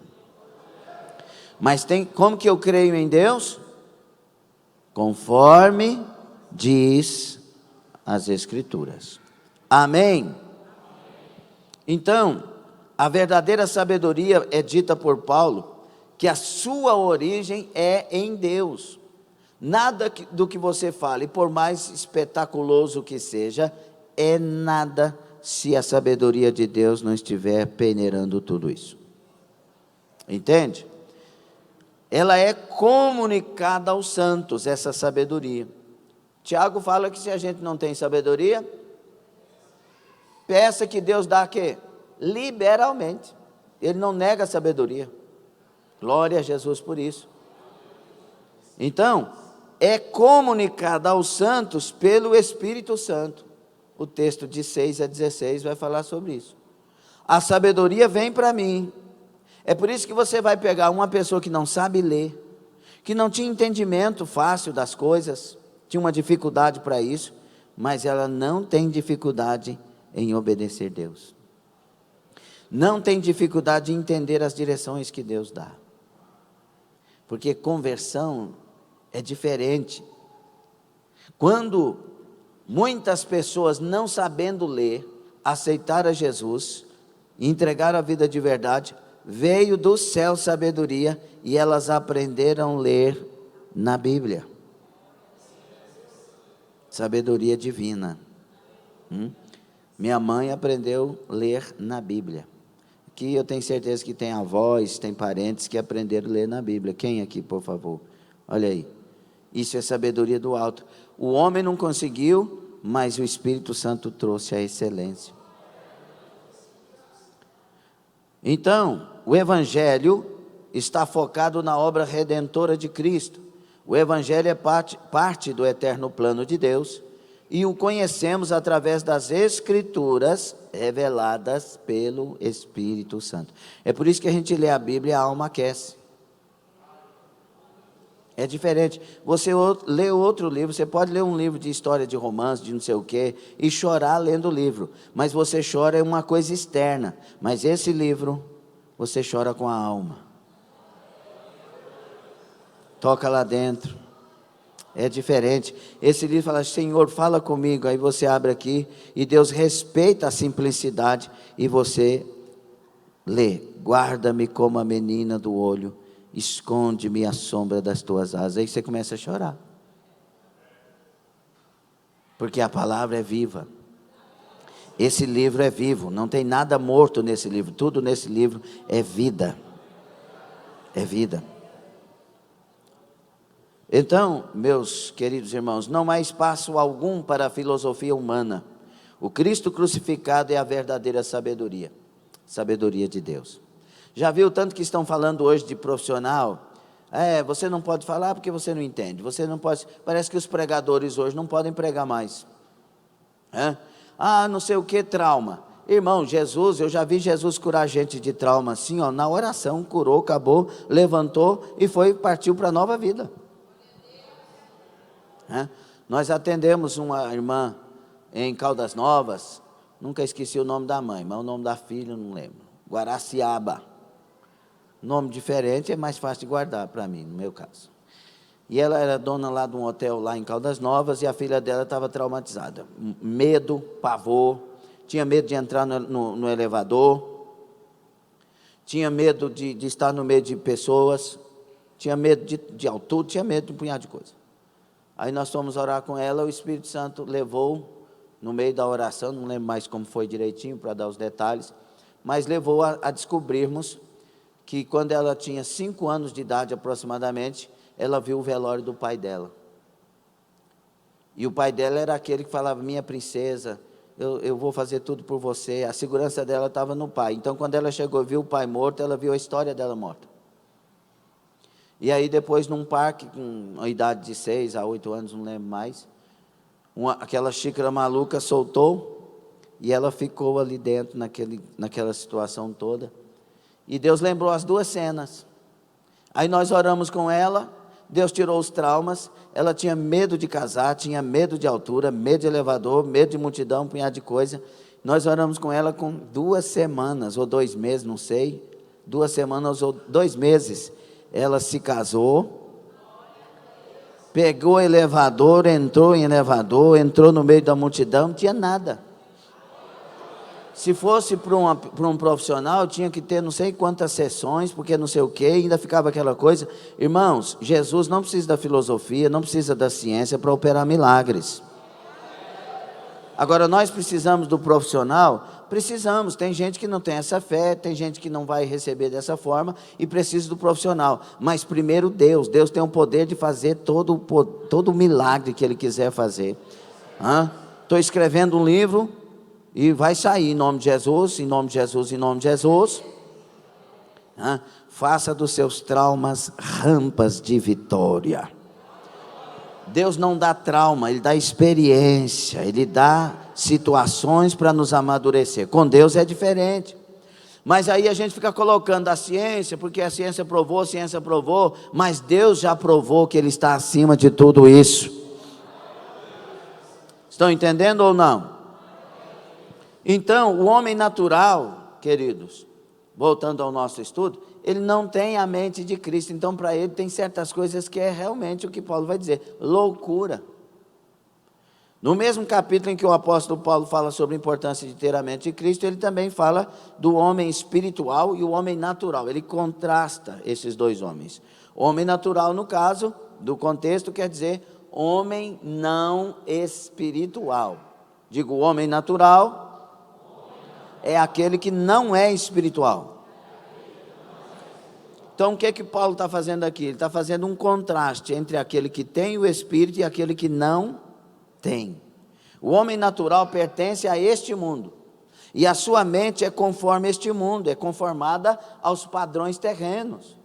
Mas como que eu creio em Deus? Conforme diz as Escrituras. Amém? Então, a verdadeira sabedoria é dita por Paulo, que a sua origem é em Deus. Nada do que você fale, por mais espetaculoso que seja, é nada se a sabedoria de Deus não estiver peneirando tudo isso. Entende? Ela é comunicada aos santos, essa sabedoria. Tiago fala que se a gente não tem sabedoria, peça que Deus dá quê? Liberalmente. Ele não nega a sabedoria. Glória a Jesus por isso. Então, é comunicada aos santos pelo Espírito Santo. O texto de 6 a 16 vai falar sobre isso. A sabedoria vem para mim. É por isso que você vai pegar uma pessoa que não sabe ler, que não tinha entendimento fácil das coisas, tinha uma dificuldade para isso, mas ela não tem dificuldade em obedecer Deus. Não tem dificuldade em entender as direções que Deus dá. Porque conversão é diferente. Quando muitas pessoas, não sabendo ler, aceitaram a Jesus, entregaram a vida de verdade, veio do céu sabedoria e elas aprenderam a ler na Bíblia. Sabedoria divina. Minha mãe aprendeu a ler na Bíblia. Aqui eu tenho certeza que tem avós, tem parentes que aprenderam a ler na Bíblia. Quem aqui, por favor? Olha aí. Isso é sabedoria do alto. O homem não conseguiu, mas o Espírito Santo trouxe a excelência. Então, o Evangelho está focado na obra redentora de Cristo. O Evangelho é parte do eterno plano de Deus, e o conhecemos através das Escrituras reveladas pelo Espírito Santo. É por isso que a gente lê a Bíblia e a alma aquece. É diferente. Você lê outro livro, você pode ler um livro de história de romance, de não sei o quê, e chorar lendo o livro. Mas você chora é uma coisa externa. Mas esse livro, você chora com a alma. Toca lá dentro. É diferente. Esse livro fala, Senhor, fala comigo. Aí você abre aqui e Deus respeita a simplicidade e você lê. Guarda-me como a menina do olho, esconde-me à sombra das tuas asas. Aí você começa a chorar. Porque a palavra é viva. Esse livro é vivo, não tem nada morto nesse livro. Tudo nesse livro é vida. É vida. Então, meus queridos irmãos, não há espaço algum para a filosofia humana. O Cristo crucificado é a verdadeira sabedoria. Sabedoria de Deus. Já viu tanto que estão falando hoje de profissional? Você não pode falar porque você não entende. Você não pode. Parece que os pregadores hoje não podem pregar mais. Não sei o que, trauma. Irmão, Jesus, eu já vi Jesus curar gente de trauma assim, na oração, curou, acabou, levantou e partiu para a nova vida. Nós atendemos uma irmã em Caldas Novas, nunca esqueci o nome da mãe, mas o nome da filha eu não lembro. Guaraciaba. Nome diferente é mais fácil de guardar para mim, no meu caso. E ela era dona lá de um hotel lá em Caldas Novas e a filha dela estava traumatizada. Medo, pavor, tinha medo de entrar no elevador, tinha medo de estar no meio de pessoas, tinha medo de altura, tinha medo de um punhado de coisa. Aí nós fomos orar com ela, o Espírito Santo levou, no meio da oração, não lembro mais como foi direitinho para dar os detalhes, mas levou a descobrirmos que quando ela tinha 5 anos de idade aproximadamente, ela viu o velório do pai dela. E o pai dela era aquele que falava, minha princesa, eu vou fazer tudo por você. A segurança dela estava no pai. Então quando ela chegou e viu o pai morto, ela viu a história dela morta. E aí depois num parque, com a idade de 6 a 8 anos, não lembro mais, aquela xícara maluca soltou, e ela ficou ali dentro, naquela situação toda. E Deus lembrou as 2 cenas. Aí nós oramos com ela, Deus tirou os traumas, ela tinha medo de casar, tinha medo de altura, medo de elevador, medo de multidão, um punhado de coisa. Nós oramos com ela com 2 semanas, ou 2 meses, não sei, 2 semanas ou 2 meses. Ela se casou, pegou o elevador, entrou em elevador, entrou no meio da multidão, não tinha nada. Se fosse para um profissional, tinha que ter não sei quantas sessões, porque não sei o que, ainda ficava aquela coisa. Irmãos, Jesus não precisa da filosofia, não precisa da ciência para operar milagres. Agora, nós precisamos do profissional? Precisamos. Tem gente que não tem essa fé, tem gente que não vai receber dessa forma e precisa do profissional. Mas primeiro Deus tem o poder de fazer todo o milagre que Ele quiser fazer. Estou escrevendo um livro e vai sair em nome de Jesus, em nome de Jesus, em nome de Jesus. Faça dos seus traumas rampas de vitória. Deus não dá trauma, Ele dá experiência, Ele dá situações para nos amadurecer. Com Deus é diferente. Mas aí a gente fica colocando a ciência, porque a ciência provou, mas Deus já provou que Ele está acima de tudo isso. Estão entendendo ou não? Então, o homem natural, queridos, voltando ao nosso estudo, ele não tem a mente de Cristo. Então, para ele, tem certas coisas que é realmente o que Paulo vai dizer, loucura. No mesmo capítulo em que o apóstolo Paulo fala sobre a importância de ter a mente de Cristo, ele também fala do homem espiritual e o homem natural. Ele contrasta esses dois homens. O homem natural, no caso do contexto, quer dizer homem não espiritual. Digo, o homem natural é aquele que não é espiritual. Então, o que é que Paulo está fazendo aqui? Ele está fazendo um contraste entre aquele que tem o Espírito e aquele que não tem. O homem natural pertence a este mundo, e a sua mente é conforme este mundo, é conformada aos padrões terrenos.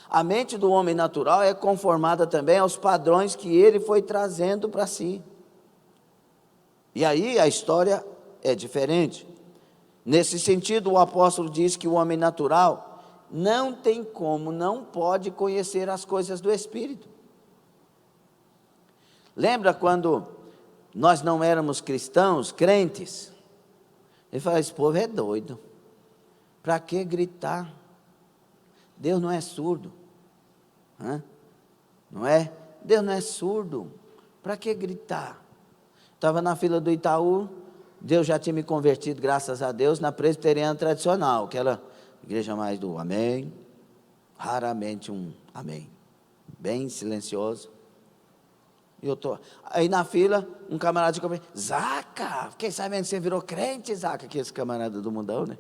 A mente do homem natural é conformada também aos padrões que ele foi trazendo para si. E aí a história é diferente. Nesse sentido, o apóstolo diz que o homem natural não tem como, não pode conhecer as coisas do Espírito. Lembra quando nós não éramos cristãos, crentes? Ele fala, esse povo é doido. Para que gritar? Deus não é surdo. Não é? Deus não é surdo. Para que gritar? Estava na fila do Itaú, Deus já tinha me convertido, graças a Deus, na presbiteriana tradicional, aquela igreja mais do amém, raramente um amém, bem silencioso. E eu tô aí na fila, um camarada de comigo, Zaca, fiquei sabendo que você virou crente, Zaca, que esse camarada do mundão, né?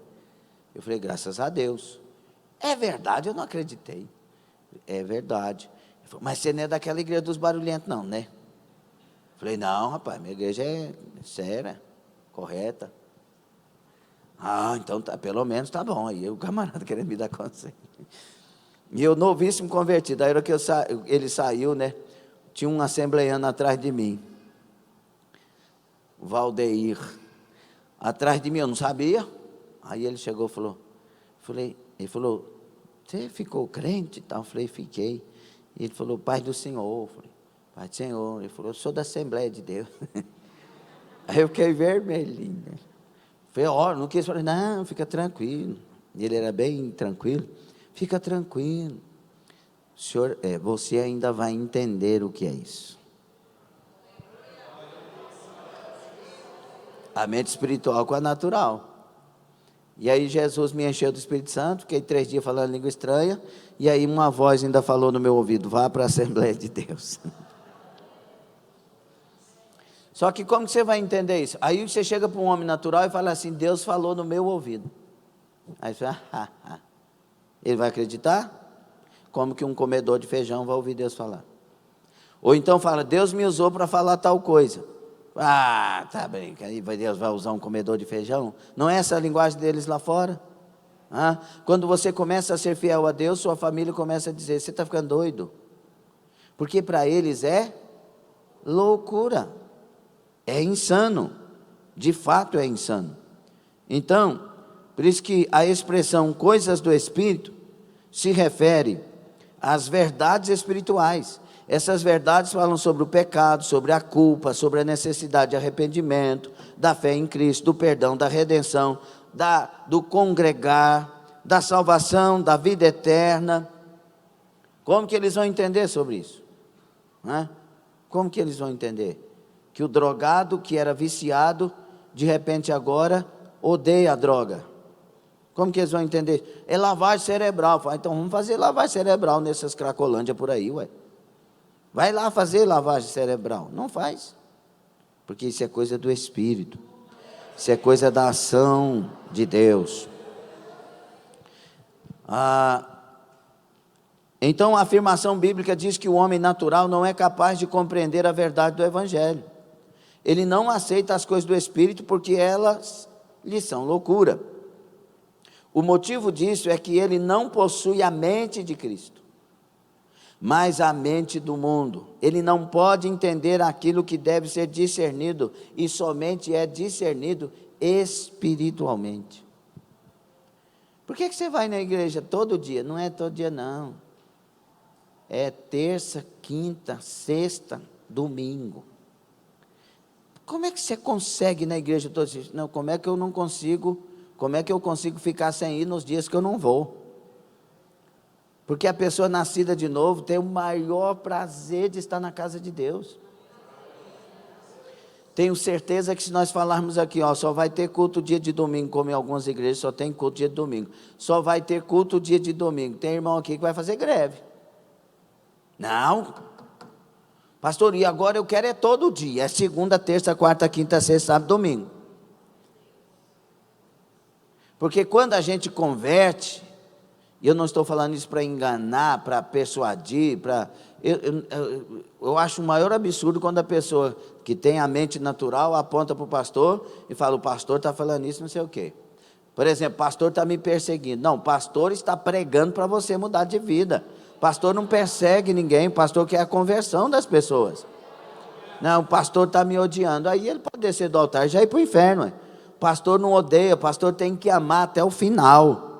Eu falei, graças a Deus. É verdade, eu não acreditei. É verdade. Ele falou, mas você não é daquela igreja dos barulhentos não, né? Eu falei, não, rapaz, minha igreja é séria, correta. Ah, então tá, pelo menos tá bom. Aí o camarada querendo me dar conselho. E eu novíssimo convertido. Aí era que ele saiu, né? Tinha um assembleiano atrás de mim. O Valdeir. Atrás de mim, eu não sabia. Aí ele chegou e ele falou, você ficou crente e tal? Eu falei, fiquei. E ele falou, Pai do Senhor. Eu falei, Pai do Senhor. Ele falou, eu sou da Assembleia de Deus. Aí eu fiquei vermelhinho. Falei, ó, não quis, falei, não, fica tranquilo. E ele era bem tranquilo. Fica tranquilo. Senhor, você ainda vai entender o que é isso. A mente espiritual com a natural. E aí Jesus me encheu do Espírito Santo, fiquei 3 dias falando língua estranha, e aí uma voz ainda falou no meu ouvido, vá para a Assembleia de Deus. Só que como que você vai entender isso? Aí você chega para um homem natural e fala assim, Deus falou no meu ouvido. Aí você fala, ele vai acreditar? Como que um comedor de feijão vai ouvir Deus falar? Ou então fala, Deus me usou para falar tal coisa. Ah, tá bem, aí Deus vai usar um comedor de feijão? Não é essa a linguagem deles lá fora? Quando você começa a ser fiel a Deus, sua família começa a dizer, você está ficando doido? Porque para eles é loucura, é insano, de fato é insano. Então, por isso que a expressão coisas do Espírito se refere às verdades espirituais. Essas verdades falam sobre o pecado, sobre a culpa, sobre a necessidade de arrependimento, da fé em Cristo, do perdão, da redenção, do congregar, da salvação, da vida eterna. Como que eles vão entender sobre isso? Como que eles vão entender? Que o drogado que era viciado, de repente agora odeia a droga. Como que eles vão entender? É lavagem cerebral. Fala, então vamos fazer lavagem cerebral nessas cracolândias por aí, ué. Vai lá fazer lavagem cerebral. Não faz. Porque isso é coisa do Espírito. Isso é coisa da ação de Deus. Então a afirmação bíblica diz que o homem natural não é capaz de compreender a verdade do Evangelho. Ele não aceita as coisas do Espírito porque elas lhe são loucura. O motivo disso é que ele não possui a mente de Cristo, mas a mente do mundo. Ele não pode entender aquilo que deve ser discernido, e somente é discernido espiritualmente. Por que você vai na igreja todo dia? Não é todo dia, não. É terça, quinta, sexta, domingo. Como é que você consegue ir na igreja todos os dias? Não, como é que eu não consigo? Como é que eu consigo ficar sem ir nos dias que eu não vou? Porque a pessoa nascida de novo tem o maior prazer de estar na casa de Deus. Tenho certeza que se nós falarmos aqui, ó, só vai ter culto dia de domingo, como em algumas igrejas só tem culto dia de domingo. Só vai ter culto dia de domingo. Tem irmão aqui que vai fazer greve. Não. Pastor, e agora eu quero é todo dia. É segunda, terça, quarta, quinta, sexta, sábado, domingo. Porque quando a gente converte, e eu não estou falando isso para enganar, para persuadir, eu acho o maior absurdo quando a pessoa que tem a mente natural aponta para o pastor e fala, o pastor está falando isso, não sei o quê. Por exemplo, o pastor está me perseguindo. Não, o pastor está pregando para você mudar de vida. O pastor não persegue ninguém, o pastor quer a conversão das pessoas. Não, o pastor está me odiando. Aí ele pode descer do altar e já ir para o inferno. O pastor não odeia, o pastor tem que amar até o final.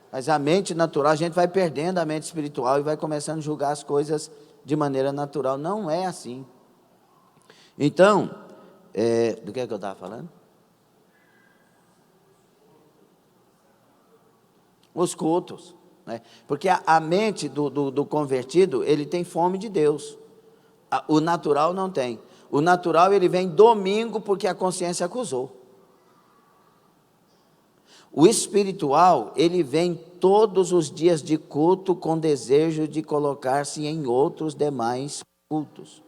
Mas a mente natural, a gente vai perdendo a mente espiritual e vai começando a julgar as coisas de maneira natural. Não é assim. Então, do que eu estava falando? Os cultos. Né? Porque a mente do convertido, ele tem fome de Deus. O natural não tem. O natural, ele vem domingo porque a consciência acusou. O espiritual, ele vem todos os dias de culto com desejo de colocar-se em outros demais cultos.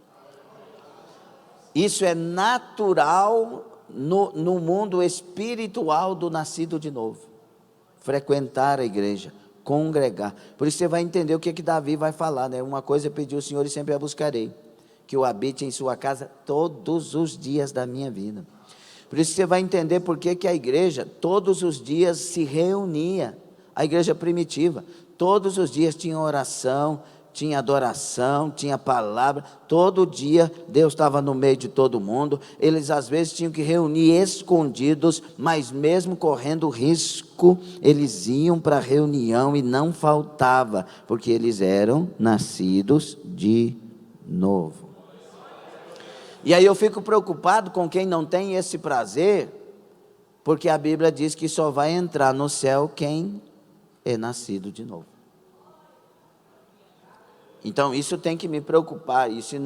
Isso é natural no mundo espiritual do nascido de novo. Frequentar a igreja, congregar. Por isso você vai entender o que Davi vai falar, né? Uma coisa pediu o Senhor e sempre a buscarei, que eu habite em sua casa todos os dias da minha vida. Por isso você vai entender por que a igreja todos os dias se reunia, a igreja primitiva, todos os dias tinha oração, tinha adoração, tinha palavra, todo dia Deus estava no meio de todo mundo, eles às vezes tinham que reunir escondidos, mas mesmo correndo risco, eles iam para a reunião e não faltava, porque eles eram nascidos de novo. E aí eu fico preocupado com quem não tem esse prazer, porque a Bíblia diz que só vai entrar no céu quem é nascido de novo. Então isso tem que me preocupar, e se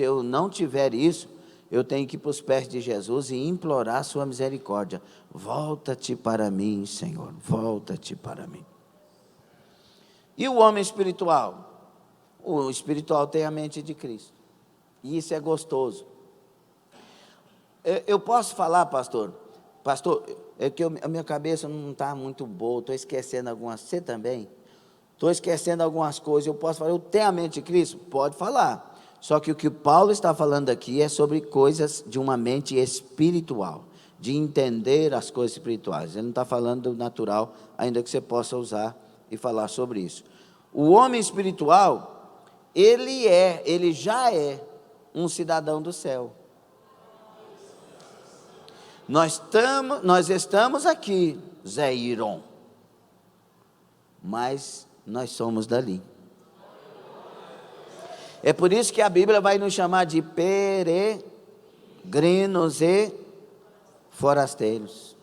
eu não tiver isso, eu tenho que ir para os pés de Jesus e implorar a sua misericórdia. Volta-te para mim, Senhor, volta-te para mim. E o homem espiritual? O espiritual tem a mente de Cristo. E isso é gostoso. Eu posso falar, pastor, é que a minha cabeça não está muito boa, estou esquecendo algumas, você também? Estou esquecendo algumas coisas, eu posso falar, eu tenho a mente de Cristo? Pode falar. Só que o que Paulo está falando aqui é sobre coisas de uma mente espiritual, de entender as coisas espirituais. Ele não está falando do natural, ainda que você possa usar e falar sobre isso. O homem espiritual, ele já é um cidadão do céu. Nós estamos aqui, Zé Iron, mas nós somos dali. É por isso que a Bíblia vai nos chamar de peregrinos e forasteiros.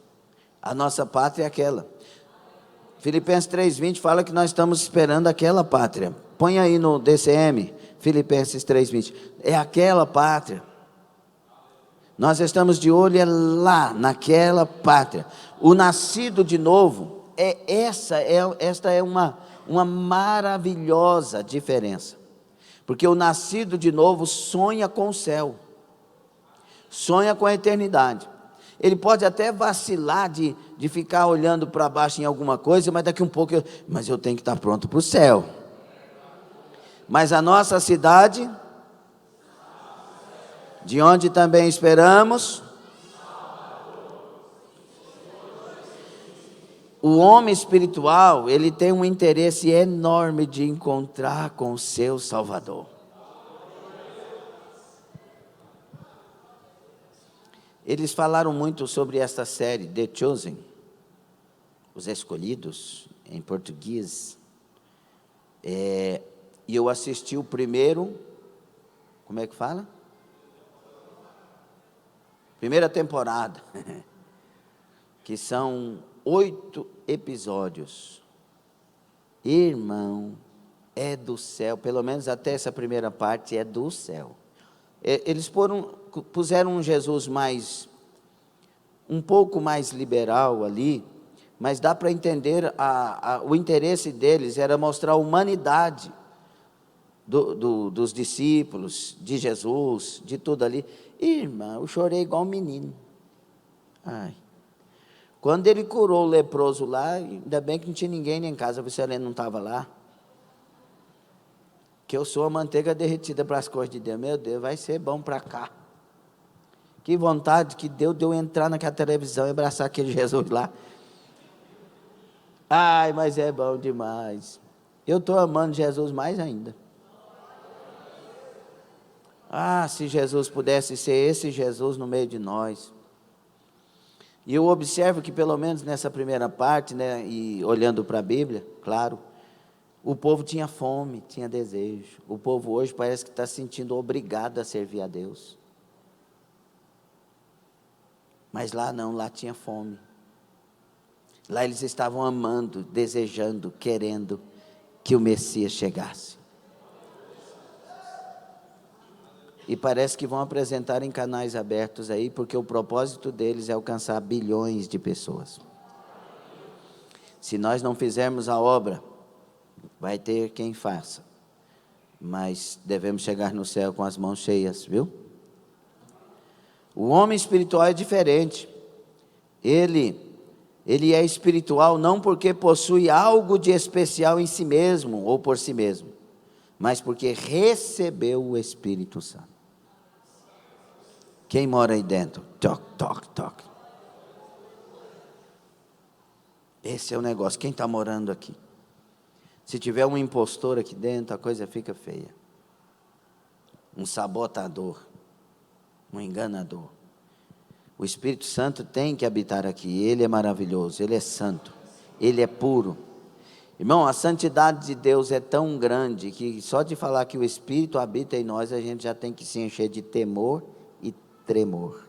A nossa pátria é aquela. Filipenses 3:20 fala que nós estamos esperando aquela pátria. Põe aí no DCM, Filipenses 3:20. É aquela pátria. Nós estamos de olho lá, naquela pátria. O nascido de novo, esta é uma maravilhosa diferença. Porque o nascido de novo sonha com o céu, sonha com a eternidade. Ele pode até vacilar de ficar olhando para baixo em alguma coisa, mas daqui um pouco, mas eu tenho que estar pronto para o céu. Mas a nossa cidade, de onde também esperamos, o homem espiritual, ele tem um interesse enorme de encontrar com o seu Salvador. Eles falaram muito sobre essa série, The Chosen. Os Escolhidos, em português. E eu assisti o primeiro, como é que fala? Primeira temporada, que são 8 episódios. Irmão, é do céu, pelo menos até essa primeira parte é do céu. Eles puseram um Jesus um pouco mais liberal ali, mas dá para entender, o interesse deles era mostrar a humanidade dos discípulos, de Jesus, de tudo ali. Irmão, eu chorei igual um menino. Ai. Quando ele curou o leproso lá, ainda bem que não tinha ninguém em casa, você ali não estava lá. Que eu sou a manteiga derretida para as coisas de Deus. Meu Deus, vai ser bom para cá. Que vontade que deu de eu entrar naquela televisão e abraçar aquele Jesus lá. Ai, mas é bom demais. Eu estou amando Jesus mais ainda. Ah, se Jesus pudesse ser esse Jesus no meio de nós. E eu observo que pelo menos nessa primeira parte, né, e olhando para a Bíblia, claro, o povo tinha fome, tinha desejo. O povo hoje parece que está se sentindo obrigado a servir a Deus. Mas lá não, lá tinha fome. Lá eles estavam amando, desejando, querendo que o Messias chegasse. E parece que vão apresentar em canais abertos aí, porque o propósito deles é alcançar bilhões de pessoas. Se nós não fizermos a obra, vai ter quem faça. Mas devemos chegar no céu com as mãos cheias, viu? O homem espiritual é diferente. Ele é espiritual não porque possui algo de especial em si mesmo ou por si mesmo, mas porque recebeu o Espírito Santo. Quem mora aí dentro? Toc, toc, toc. Esse é o negócio. Quem está morando aqui? Se tiver um impostor aqui dentro, a coisa fica feia. Um sabotador, um enganador. O Espírito Santo tem que habitar aqui. Ele é maravilhoso, ele é santo, ele é puro. Irmão, a santidade de Deus é tão grande que só de falar que o Espírito habita em nós, a gente já tem que se encher de temor e tremor.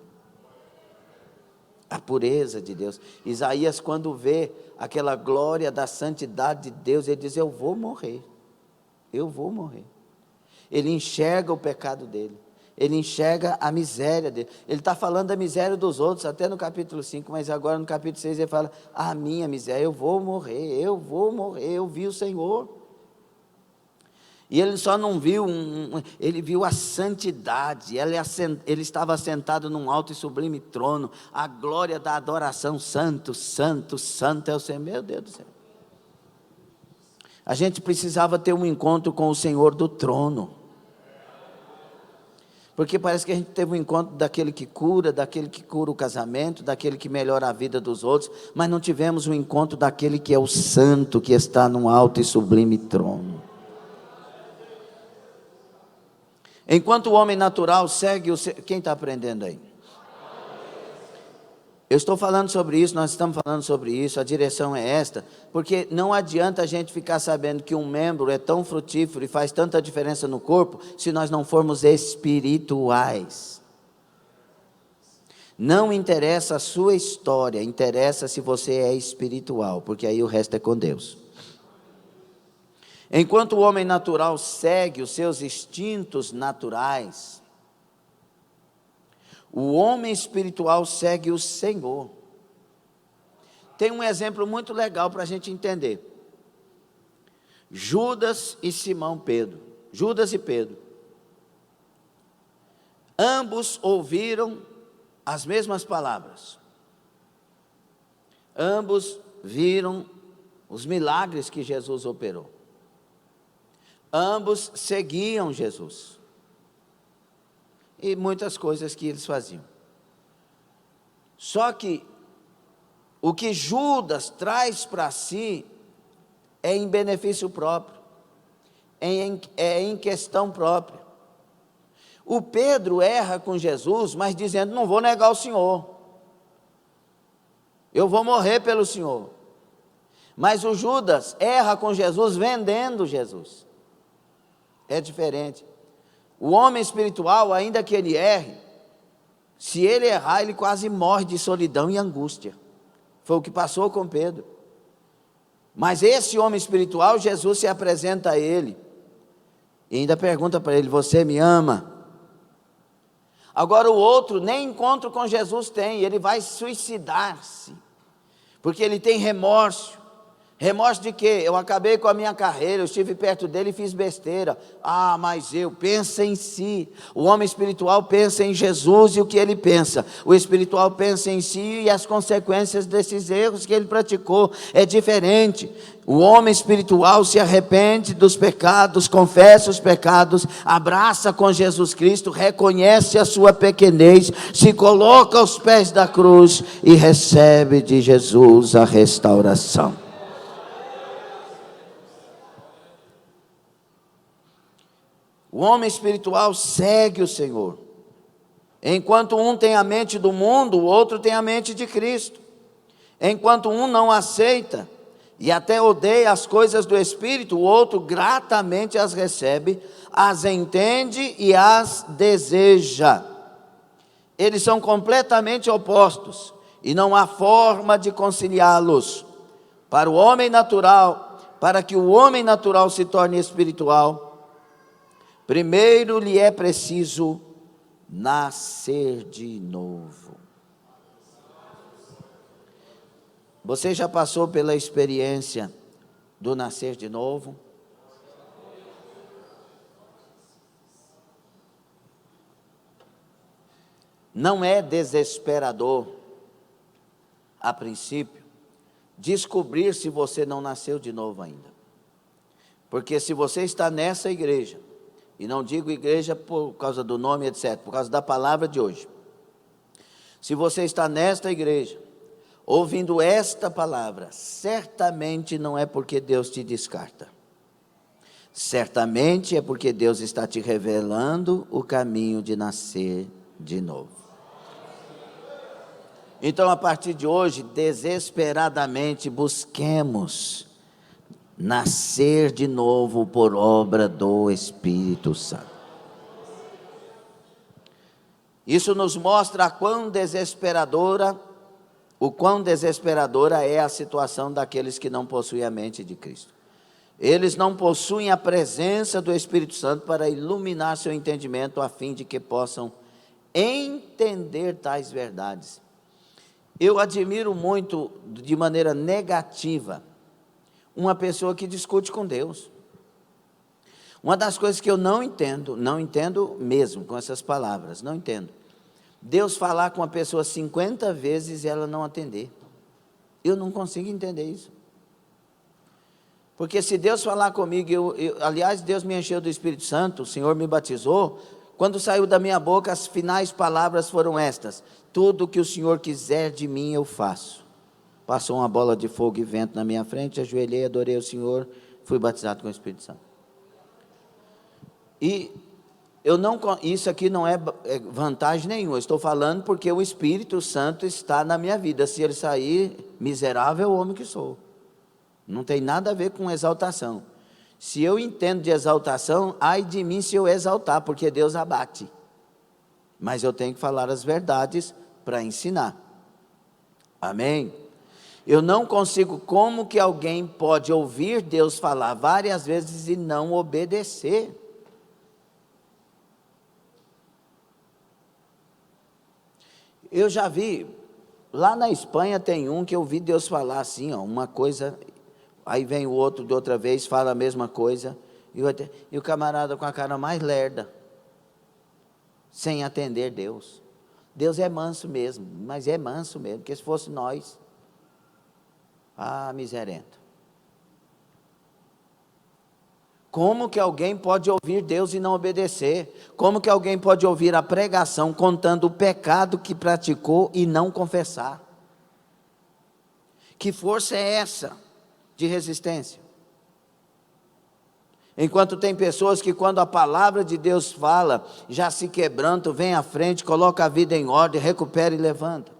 A pureza de Deus. Isaías, quando vê aquela glória da santidade de Deus, ele diz: eu vou morrer. Eu vou morrer. Ele enxerga o pecado dele. Ele enxerga a miséria dele. Ele está falando da miséria dos outros, até no capítulo 5, mas agora no capítulo 6 ele fala: a minha miséria, eu vou morrer, eu vi o Senhor. E ele só não viu, ele viu a santidade, ele estava assentado num alto e sublime trono, a glória da adoração, santo, santo, santo é o Senhor. Meu Deus do céu. A gente precisava ter um encontro com o Senhor do trono. Porque parece que a gente teve um encontro daquele que cura o casamento, daquele que melhora a vida dos outros, mas não tivemos um encontro daquele que é o santo, que está num alto e sublime trono. Enquanto o homem natural segue quem está aprendendo aí? Eu estou falando sobre isso, nós estamos falando sobre isso, a direção é esta, porque não adianta a gente ficar sabendo que um membro é tão frutífero e faz tanta diferença no corpo, se nós não formos espirituais. Não interessa a sua história, interessa se você é espiritual, porque aí o resto é com Deus. Enquanto o homem natural segue os seus instintos naturais, o homem espiritual segue o Senhor. Tem um exemplo muito legal para a gente entender. Judas e Simão Pedro. Judas e Pedro. Ambos ouviram as mesmas palavras. Ambos viram os milagres que Jesus operou. Ambos seguiam Jesus. E muitas coisas que eles faziam. Só que o que Judas traz para si é em benefício próprio, é em questão própria. O Pedro erra com Jesus, mas dizendo: não vou negar o Senhor, eu vou morrer pelo Senhor. Mas o Judas erra com Jesus vendendo Jesus. É diferente. O homem espiritual, ainda que ele erre, se ele errar, ele quase morre de solidão e angústia. Foi o que passou com Pedro. Mas esse homem espiritual, Jesus se apresenta a ele e ainda pergunta para ele: você me ama? Agora o outro nem encontro com Jesus tem, ele vai suicidar-se, porque ele tem remorso. Remorso de quê? Eu acabei com a minha carreira, eu estive perto dele e fiz besteira. Mas pensa em si. O homem espiritual pensa em Jesus e o que ele pensa. O espiritual pensa em si e as consequências desses erros que ele praticou. É diferente. O homem espiritual se arrepende dos pecados, confessa os pecados, abraça com Jesus Cristo, reconhece a sua pequenez, se coloca aos pés da cruz e recebe de Jesus a restauração. O homem espiritual segue o Senhor. Enquanto um tem a mente do mundo, o outro tem a mente de Cristo. Enquanto um não aceita e até odeia as coisas do Espírito, o outro gratamente as recebe, as entende e as deseja. Eles são completamente opostos e não há forma de conciliá-los. Para o homem natural, para que o homem natural se torne espiritual, primeiro lhe é preciso nascer de novo. Você já passou pela experiência do nascer de novo? Não é desesperador, a princípio, descobrir se você não nasceu de novo ainda. Porque se você está nessa igreja, e não digo igreja por causa do nome, etc., por causa da palavra de hoje. Se você está nesta igreja, ouvindo esta palavra, certamente não é porque Deus te descarta. Certamente é porque Deus está te revelando o caminho de nascer de novo. Então, a partir de hoje, desesperadamente busquemos nascer de novo por obra do Espírito Santo. Isso nos mostra o quão desesperadora é a situação daqueles que não possuem a mente de Cristo. Eles não possuem a presença do Espírito Santo para iluminar seu entendimento, a fim de que possam entender tais verdades. Eu admiro muito, de maneira negativa, uma pessoa que discute com Deus. Uma das coisas que eu não entendo mesmo com essas palavras, não entendo. Deus falar com uma pessoa 50 vezes e ela não atender. Eu não consigo entender isso. Porque se Deus falar comigo, aliás, Deus me encheu do Espírito Santo, o Senhor me batizou, quando saiu da minha boca, as finais palavras foram estas: tudo que o Senhor quiser de mim, eu faço. Passou uma bola de fogo e vento na minha frente, ajoelhei, adorei o Senhor, fui batizado com o Espírito Santo. E isso aqui não é vantagem nenhuma, eu estou falando porque o Espírito Santo está na minha vida. Se ele sair, miserável homem que sou. Não tem nada a ver com exaltação. Se eu entendo de exaltação, ai de mim se eu exaltar, porque Deus abate. Mas eu tenho que falar as verdades para ensinar. Amém? Eu não consigo, como que alguém pode ouvir Deus falar várias vezes e não obedecer? Eu já vi, lá na Espanha tem um que eu vi Deus falar assim, uma coisa, aí vem o outro de outra vez, fala a mesma coisa, e o camarada com a cara mais lerda, sem atender Deus. Deus é manso mesmo, mas é manso mesmo, porque se fosse nós, miserento. Como que alguém pode ouvir Deus e não obedecer? Como que alguém pode ouvir a pregação contando o pecado que praticou e não confessar? Que força é essa de resistência? Enquanto tem pessoas que quando a palavra de Deus fala, já se quebrantam, vem à frente, coloca a vida em ordem, recupera e levanta.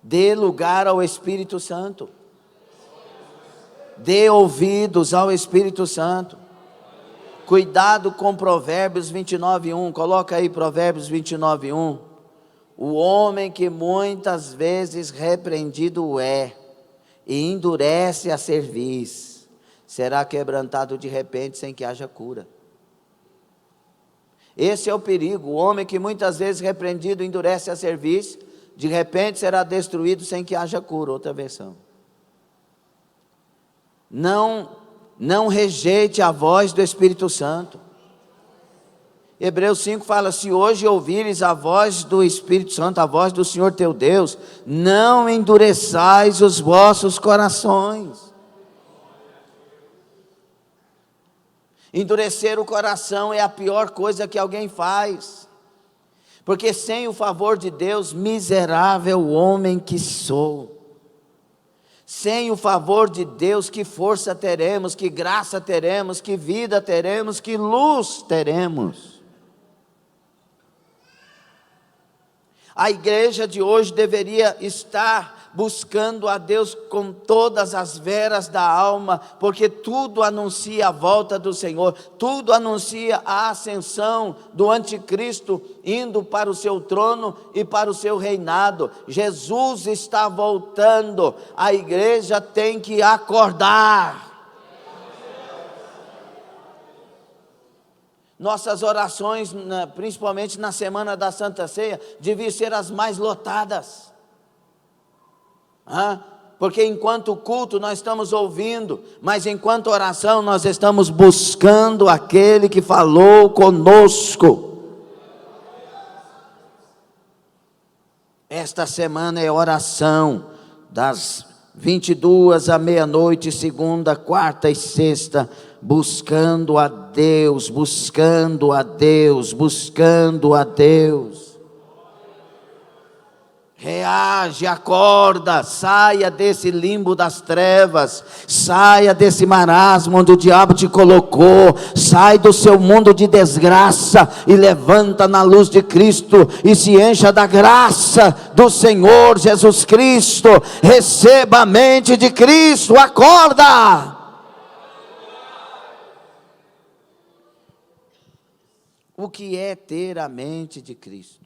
Dê lugar ao Espírito Santo. Dê ouvidos ao Espírito Santo. Cuidado com Provérbios 29:1. Coloca aí Provérbios 29:1. O homem que muitas vezes repreendido é, e endurece a cerviz, será quebrantado de repente sem que haja cura. Esse é o perigo. O homem que muitas vezes repreendido endurece a cerviz, de repente será destruído sem que haja cura. Outra versão. Não rejeite a voz do Espírito Santo. Hebreus 5 fala: se hoje ouvires a voz do Espírito Santo, a voz do Senhor teu Deus, não endureçais os vossos corações. Endurecer o coração é a pior coisa que alguém faz, porque sem o favor de Deus, miserável homem que sou. Sem o favor de Deus, que força teremos, que graça teremos, que vida teremos, que luz teremos. A igreja de hoje deveria estar buscando a Deus com todas as veras da alma, porque tudo anuncia a volta do Senhor, tudo anuncia a ascensão do anticristo, indo para o seu trono e para o seu reinado. Jesus está voltando, a igreja tem que acordar. Nossas orações, principalmente na semana da Santa Ceia, deviam ser as mais lotadas. Porque enquanto culto nós estamos ouvindo, mas enquanto oração nós estamos buscando aquele que falou conosco. Esta semana é oração, das 22 à meia-noite, segunda, quarta e sexta, buscando a Deus, buscando a Deus, buscando a Deus. Reage, acorda, saia desse limbo das trevas, saia desse marasmo onde o diabo te colocou, sai do seu mundo de desgraça e levanta na luz de Cristo e se encha da graça do Senhor Jesus Cristo. Receba a mente de Cristo, acorda. O que é ter a mente de Cristo?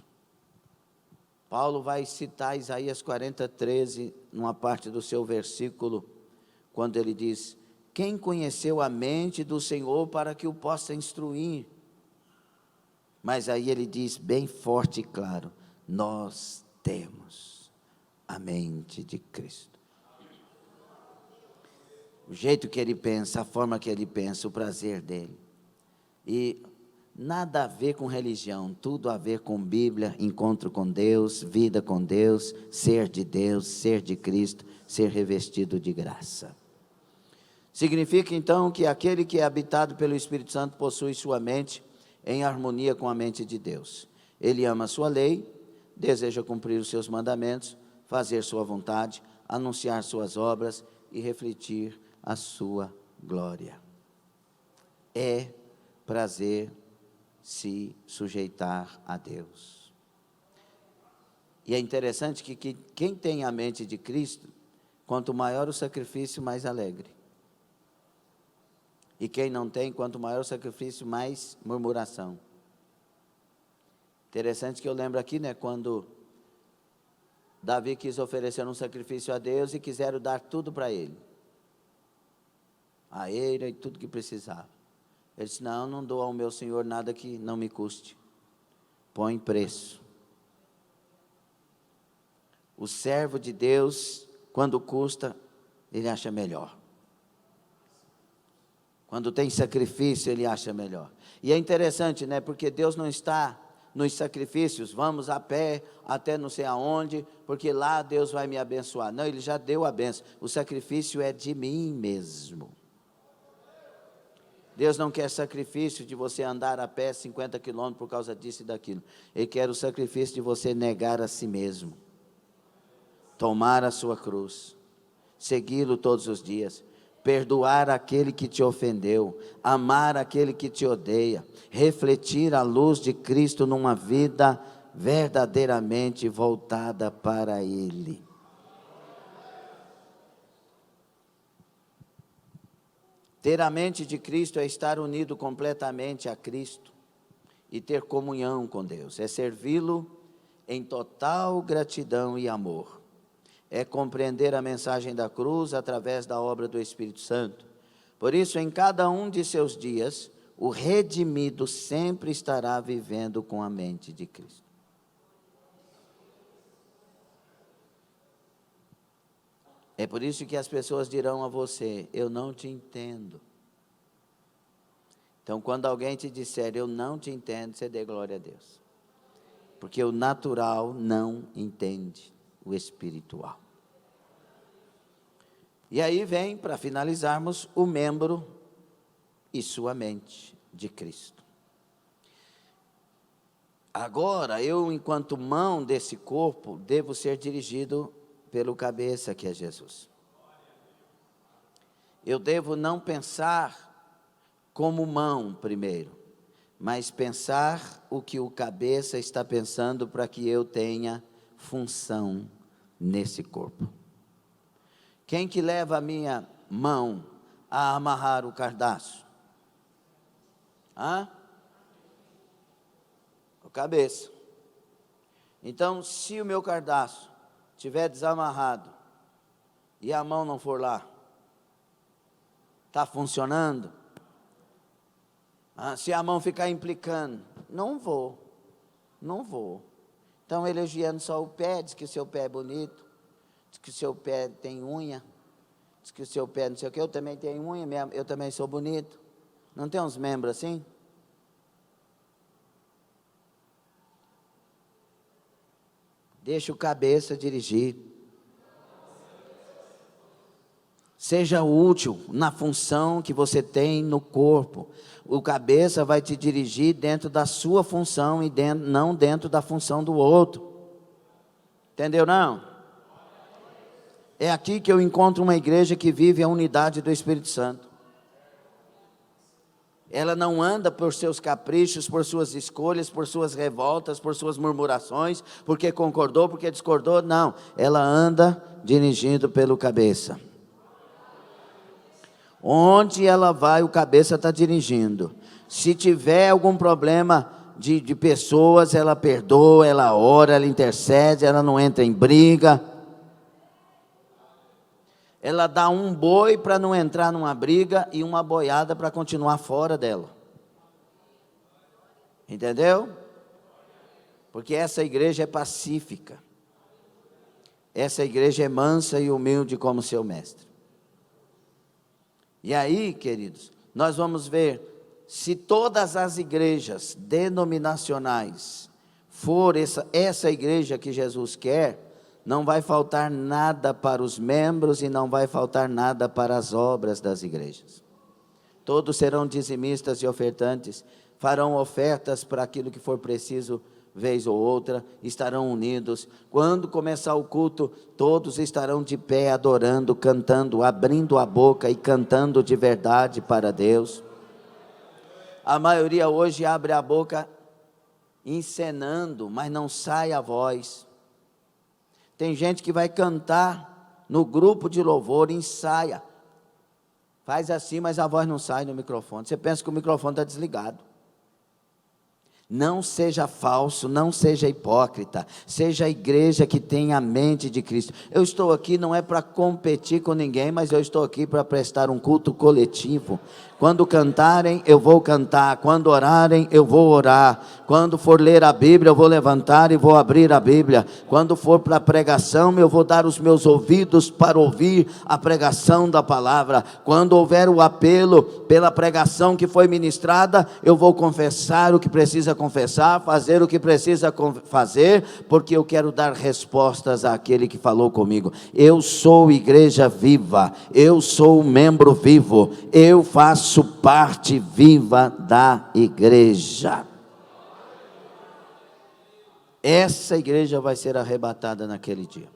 Paulo vai citar Isaías 40:13, numa parte do seu versículo, quando ele diz: quem conheceu a mente do Senhor para que o possa instruir? Mas aí ele diz bem forte e claro: nós temos a mente de Cristo. O jeito que ele pensa, a forma que ele pensa, o prazer dele. E nada a ver com religião, tudo a ver com Bíblia, encontro com Deus, vida com Deus, ser de Cristo, ser revestido de graça. Significa então que aquele que é habitado pelo Espírito Santo possui sua mente em harmonia com a mente de Deus. Ele ama a sua lei, deseja cumprir os seus mandamentos, fazer sua vontade, anunciar suas obras e refletir a sua glória. É prazer se sujeitar a Deus. E é interessante que quem tem a mente de Cristo, quanto maior o sacrifício, mais alegre. E quem não tem, quanto maior o sacrifício, mais murmuração. Interessante que eu lembro aqui, quando Davi quis oferecer um sacrifício a Deus e quiseram dar tudo para ele. A eira e tudo que precisava. Ele disse: não dou ao meu Senhor nada que não me custe. Põe preço. O servo de Deus, quando custa, ele acha melhor. Quando tem sacrifício, ele acha melhor. E é interessante, porque Deus não está nos sacrifícios, vamos a pé até não sei aonde, porque lá Deus vai me abençoar. Não, Ele já deu a bênção. O sacrifício é de mim mesmo. Deus não quer sacrifício de você andar a pé 50 quilômetros por causa disso e daquilo. Ele quer o sacrifício de você negar a si mesmo. Tomar a sua cruz. Segui-lo todos os dias. Perdoar aquele que te ofendeu. Amar aquele que te odeia. Refletir a luz de Cristo numa vida verdadeiramente voltada para Ele. Ter a mente de Cristo é estar unido completamente a Cristo e ter comunhão com Deus, é servi-lo em total gratidão e amor, é compreender a mensagem da cruz através da obra do Espírito Santo. Por isso, em cada um de seus dias, o redimido sempre estará vivendo com a mente de Cristo. É por isso que as pessoas dirão a você: eu não te entendo. Então, quando alguém te disser eu não te entendo, você dê glória a Deus. Porque o natural não entende o espiritual. E aí vem, para finalizarmos, o membro e sua mente de Cristo. Agora, eu, enquanto mão desse corpo, devo ser dirigido pelo cabeça, que é Jesus. Eu devo não pensar como mão primeiro, mas pensar o que o cabeça está pensando para que eu tenha função nesse corpo. Quem que leva a minha mão a amarrar o cardaço? O cabeça. Então, se o meu cardaço estiver desamarrado e a mão não for lá, está funcionando? Se a mão ficar implicando, não vou. Então, elogiando só o pé, diz que o seu pé é bonito, diz que o seu pé tem unha, diz que o seu pé não sei o que, eu também tenho unha, eu também sou bonito. Não tem uns membros assim? Deixa o cabeça dirigir. Seja útil na função que você tem no corpo. O cabeça vai te dirigir dentro da sua função e não dentro da função do outro. Entendeu não? É aqui que eu encontro uma igreja que vive a unidade do Espírito Santo. Ela não anda por seus caprichos, por suas escolhas, por suas revoltas, por suas murmurações, porque concordou, porque discordou, não. Ela anda dirigindo pelo cabeça. Onde ela vai, o cabeça está dirigindo. Se tiver algum problema de pessoas, ela perdoa, ela ora, ela intercede, ela não entra em briga. Ela dá um boi para não entrar numa briga e uma boiada para continuar fora dela. Entendeu? Porque essa igreja é pacífica. Essa igreja é mansa e humilde como seu mestre. E aí, queridos, nós vamos ver se todas as igrejas denominacionais for essa igreja que Jesus quer, não vai faltar nada para os membros e não vai faltar nada para as obras das igrejas. Todos serão dizimistas e ofertantes, farão ofertas para aquilo que for preciso, vez ou outra, estarão unidos. Quando começar o culto, todos estarão de pé, adorando, cantando, abrindo a boca e cantando de verdade para Deus. A maioria hoje abre a boca encenando, mas não sai a voz. Tem gente que vai cantar no grupo de louvor, ensaia, faz assim, mas a voz não sai no microfone. Você pensa que o microfone está desligado. Não seja falso, não seja hipócrita, seja a igreja que tem a mente de Cristo. Eu estou aqui não é para competir com ninguém, mas eu estou aqui para prestar um culto coletivo. Quando cantarem, eu vou cantar. Quando orarem, eu vou orar. Quando for ler a Bíblia, eu vou levantar e vou abrir a Bíblia. Quando for para a pregação, eu vou dar os meus ouvidos para ouvir a pregação da palavra. Quando houver o apelo pela pregação que foi ministrada, eu vou confessar o que precisa confessar, fazer o que precisa fazer, porque eu quero dar respostas àquele que falou comigo. Eu sou igreja viva, eu sou membro vivo, eu faço parte viva da igreja. Essa igreja vai ser arrebatada naquele dia.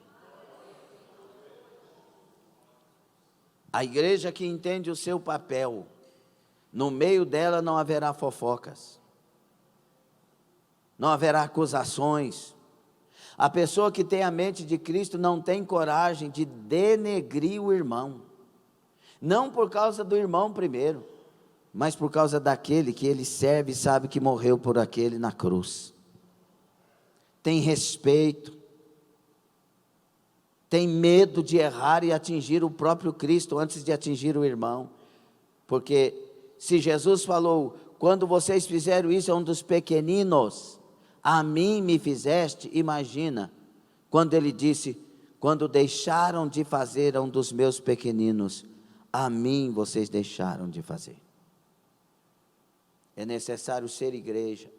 A igreja que entende o seu papel, no meio dela não haverá fofocas, não haverá acusações. A pessoa que tem a mente de Cristo não tem coragem de denegrir o irmão, Não por causa do irmão primeiro, mas por causa daquele que ele serve e sabe que morreu por aquele na cruz. Tem respeito, tem medo de errar e atingir o próprio Cristo antes de atingir o irmão. Porque se Jesus falou, quando vocês fizeram isso a um dos pequeninos, a mim me fizeste, imagina, quando ele disse, quando deixaram de fazer a um dos meus pequeninos, a mim vocês deixaram de fazer. É necessário ser igreja,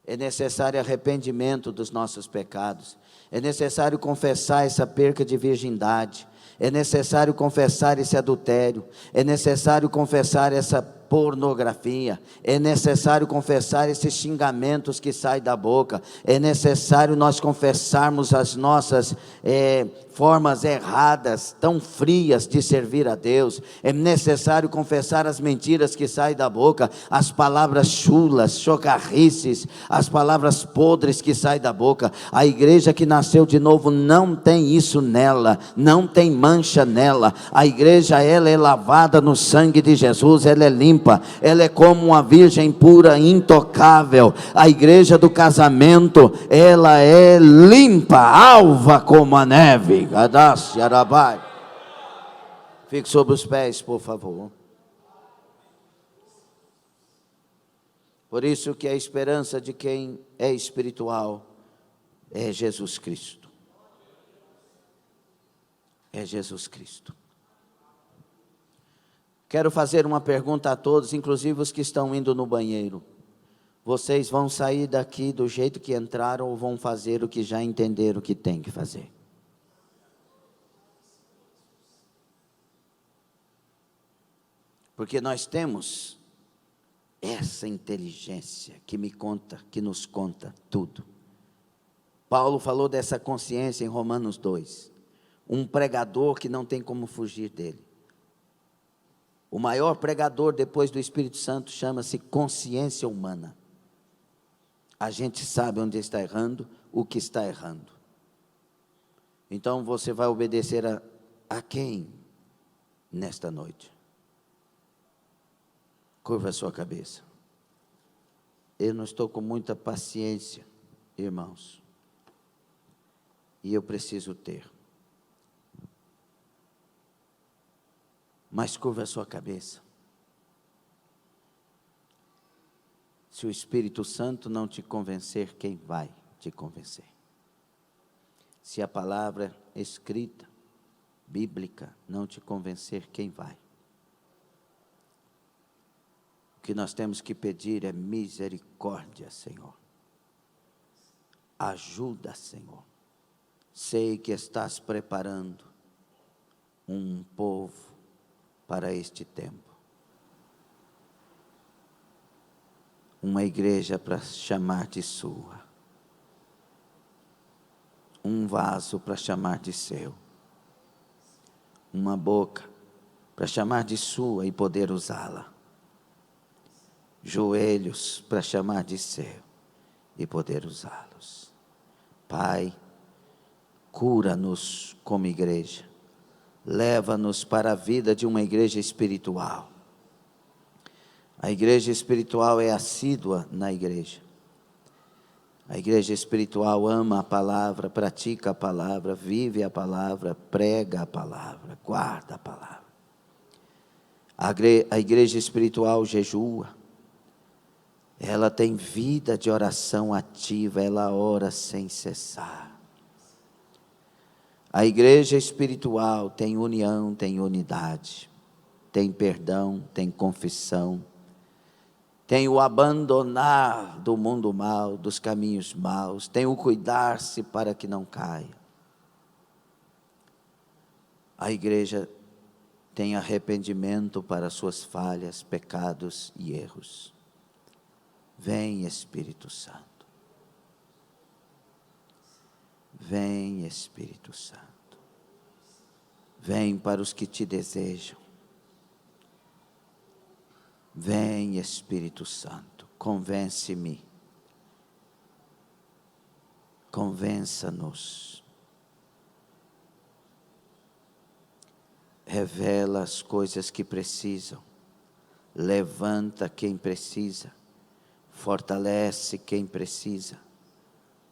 é necessário arrependimento dos nossos pecados, é necessário confessar essa perca de virgindade, é necessário confessar esse adultério, é necessário confessar essa pornografia, é necessário confessar esses xingamentos que saem da boca, é necessário nós confessarmos as nossas formas erradas, tão frias de servir a Deus, é necessário confessar as mentiras que saem da boca, as palavras chulas, chocarrices, as palavras podres que saem da boca. A igreja que nasceu de novo não tem isso nela, não tem mancha nela. A igreja, ela é lavada no sangue de Jesus, ela é limpa, ela é como uma virgem pura, intocável. A igreja do casamento, ela é limpa, alva como a neve. Gadassi, Arabai. Fique sobre os pés, por favor. Por isso que a esperança de quem é espiritual é Jesus Cristo. É Jesus Cristo. Quero fazer uma pergunta a todos, inclusive os que estão indo no banheiro. Vocês vão sair daqui do jeito que entraram ou vão fazer o que já entenderam que tem que fazer? Porque nós temos essa inteligência que nos conta tudo. Paulo falou dessa consciência em Romanos 2. Um pregador que não tem como fugir dele. O maior pregador depois do Espírito Santo chama-se consciência humana. A gente sabe onde está errando, o que está errando. Então você vai obedecer a quem nesta noite? Curva a sua cabeça. Eu não estou com muita paciência, irmãos. E eu preciso ter. Mas curva a sua cabeça. Se o Espírito Santo não te convencer, quem vai te convencer? Se a palavra escrita, bíblica, não te convencer, quem vai? O que nós temos que pedir é misericórdia, Senhor. Ajuda, Senhor. Sei que estás preparando um povo para este tempo. Uma igreja para chamar de sua. Um vaso para chamar de seu. Uma boca para chamar de sua e poder usá-la. Joelhos para chamar de seu e poder usá-los. Pai, cura-nos como igreja. Leva-nos para a vida de uma igreja espiritual. A igreja espiritual é assídua na igreja. A igreja espiritual ama a palavra, pratica a palavra, vive a palavra, prega a palavra, guarda a palavra. A igreja espiritual jejua. Ela tem vida de oração ativa, ela ora sem cessar. A igreja espiritual tem união, tem unidade, tem perdão, tem confissão, tem o abandonar do mundo mal, dos caminhos maus, tem o cuidar-se para que não caia. A igreja tem arrependimento para suas falhas, pecados e erros. Vem, Espírito Santo. Vem, Espírito Santo. Vem para os que te desejam. Vem, Espírito Santo, convence-me. Convença-nos. revela as coisas que precisam, levanta quem precisa, fortalece quem precisa,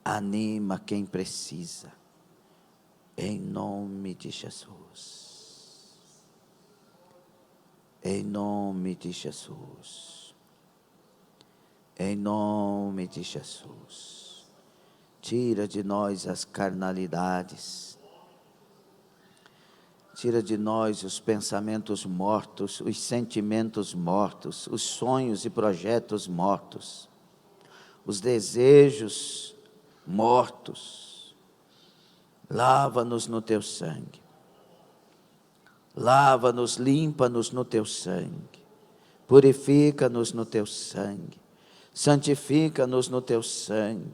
anima quem precisa, em nome de Jesus, em nome de Jesus, em nome de Jesus. Tira de nós as carnalidades, tira de nós os pensamentos mortos, os sentimentos mortos, os sonhos e projetos mortos, os desejos mortos. Lava-nos no teu sangue, lava-nos, limpa-nos no teu sangue, purifica-nos no teu sangue, santifica-nos no teu sangue,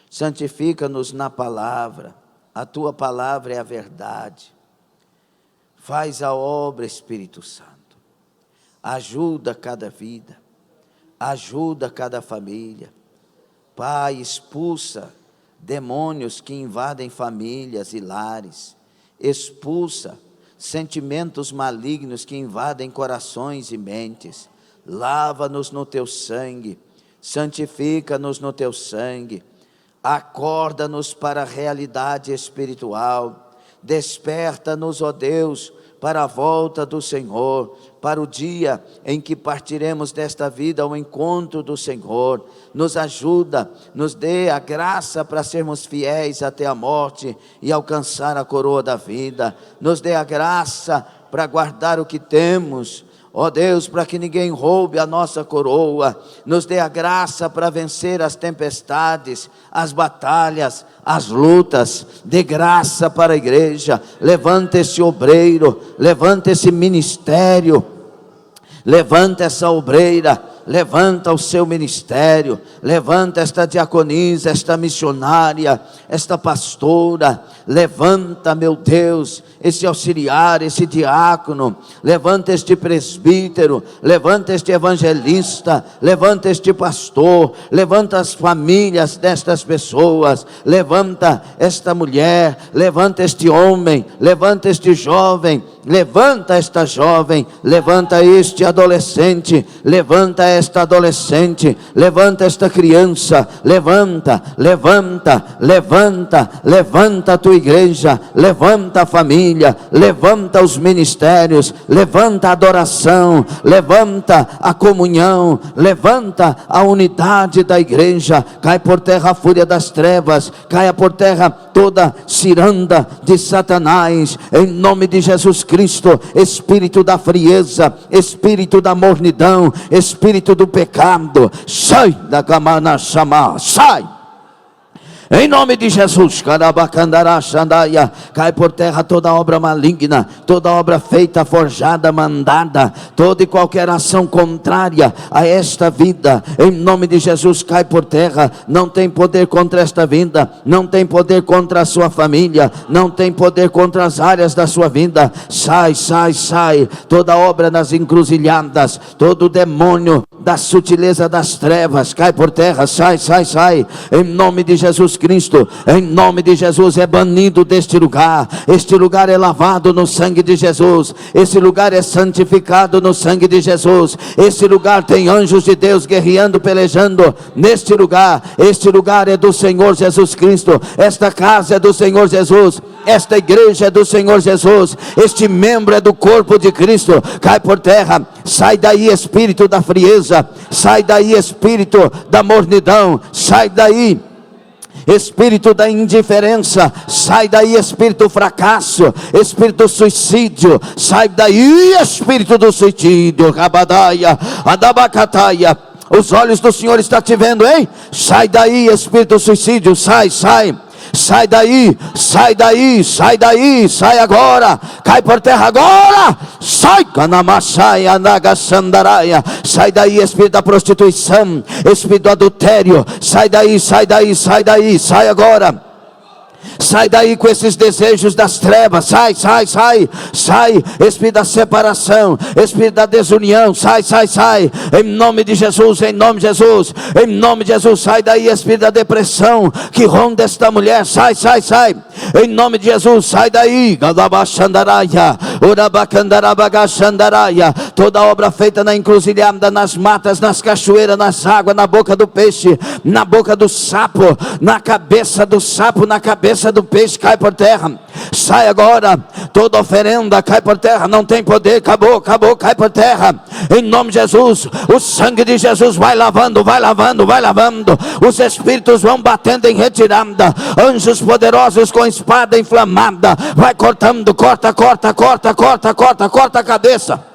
santifica-nos na palavra, a tua palavra é a verdade. Faz a obra, Espírito Santo, ajuda cada vida, ajuda cada família. Pai, expulsa demônios que invadem famílias e lares, expulsa sentimentos malignos que invadem corações e mentes. Lava-nos no teu sangue, santifica-nos no teu sangue, acorda-nos para a realidade espiritual, desperta-nos, ó Deus, para a volta do Senhor, para o dia em que partiremos desta vida ao encontro do Senhor. Nos ajuda, nos dê a graça para sermos fiéis até a morte e alcançar a coroa da vida. Nos dê a graça para guardar o que temos, ó Deus, para que ninguém roube a nossa coroa. Nos dê a graça para vencer as tempestades, as batalhas, as lutas. Dê graça para a igreja. Levanta esse obreiro, levanta esse ministério, levanta essa obreira, levanta o seu ministério, levanta esta diaconisa, esta missionária, esta pastora. Levanta, meu Deus, esse auxiliar, esse diácono, levanta este presbítero, levanta este evangelista, levanta este pastor, levanta as famílias destas pessoas, levanta esta mulher, levanta este homem, levanta este jovem, levanta esta jovem, levanta este adolescente, levanta esta adolescente, levanta esta criança, levanta, levanta, levanta, levanta a tua igreja, levanta a família, levanta os ministérios, levanta a adoração, levanta a comunhão, levanta a unidade da igreja. Cai por terra a fúria das trevas, caia por terra toda ciranda de Satanás, em nome de Jesus Cristo. Espírito da frieza, espírito da mornidão, espírito do pecado, sai da Kamana Shama, sai! Em nome de Jesus, cai por terra toda obra maligna, toda obra feita, forjada, mandada, toda e qualquer ação contrária a esta vida, em nome de Jesus, cai por terra. Não tem poder contra esta vida, não tem poder contra a sua família, não tem poder contra as áreas da sua vida. Sai, sai, sai, toda obra nas encruzilhadas, todo demônio da sutileza das trevas, cai por terra, sai, sai, sai, em nome de Jesus Cristo, em nome de Jesus. É banido deste lugar. Este lugar é lavado no sangue de Jesus, esse lugar é santificado no sangue de Jesus, esse lugar tem anjos de Deus guerreando, pelejando neste lugar. Este lugar é do Senhor Jesus Cristo, esta casa é do Senhor Jesus, esta igreja é do Senhor Jesus, este membro é do corpo de Cristo. Cai por terra, sai daí espírito da frieza, sai daí espírito da mornidão, sai daí espírito da indiferença, sai daí espírito do fracasso, espírito do suicídio, sai daí espírito do suicídio, Rabadaia, Adabacataia. Os olhos do Senhor estão te vendo, hein? Sai daí espírito do suicídio, sai, sai. Sai daí, sai daí, sai daí, sai agora, cai por terra agora, sai, Kanamassaya, Nagasandaraia, sai daí espírito da prostituição, espírito do adultério, sai daí, sai daí, sai daí, sai agora. Sai daí com esses desejos das trevas. Sai, sai, sai, sai. Espírito da separação, espírito da desunião. Sai, sai, sai. Em nome de Jesus, em nome de Jesus, em nome de Jesus. Sai daí, espírito da depressão que ronda esta mulher. Sai, sai, sai. Em nome de Jesus, sai daí. Toda obra feita na encruzilhada, nas matas, nas cachoeiras, nas águas, na boca do peixe, na boca do sapo, na cabeça do sapo, na cabeça do peixe, cai por terra. Sai agora. Toda oferenda cai por terra, não tem poder. Acabou, acabou, cai por terra. Em nome de Jesus, o sangue de Jesus vai lavando, vai lavando, vai lavando. Os espíritos vão batendo em retirada. Anjos poderosos com espada inflamada, vai cortando, corta, corta, corta, corta, corta, corta a cabeça.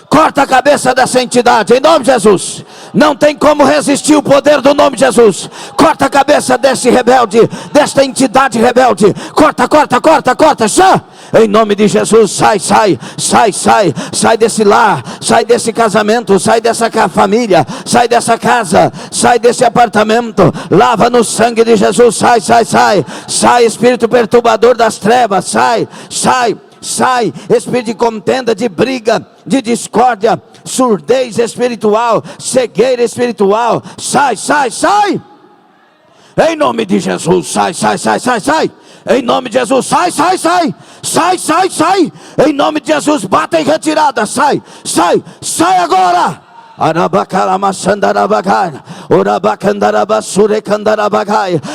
Corta a cabeça dessa entidade, em nome de Jesus. Não tem como resistir o poder do nome de Jesus. Corta a cabeça desse rebelde, desta entidade rebelde. Corta, corta, corta, corta, já. Em nome de Jesus, sai, sai, sai, sai. Sai desse lar, sai desse casamento, sai dessa família, sai dessa casa, sai desse apartamento. Lava no sangue de Jesus, sai, sai, sai. Sai, espírito perturbador das trevas, sai, sai. Sai, espírito de contenda, de briga, de discórdia, surdez espiritual, cegueira espiritual. Sai, sai, sai. Em nome de Jesus, sai, sai, sai, sai, sai. Em nome de Jesus, sai, sai, sai. Sai, sai, sai. Em nome de Jesus, bata em retirada. Sai, sai, sai agora.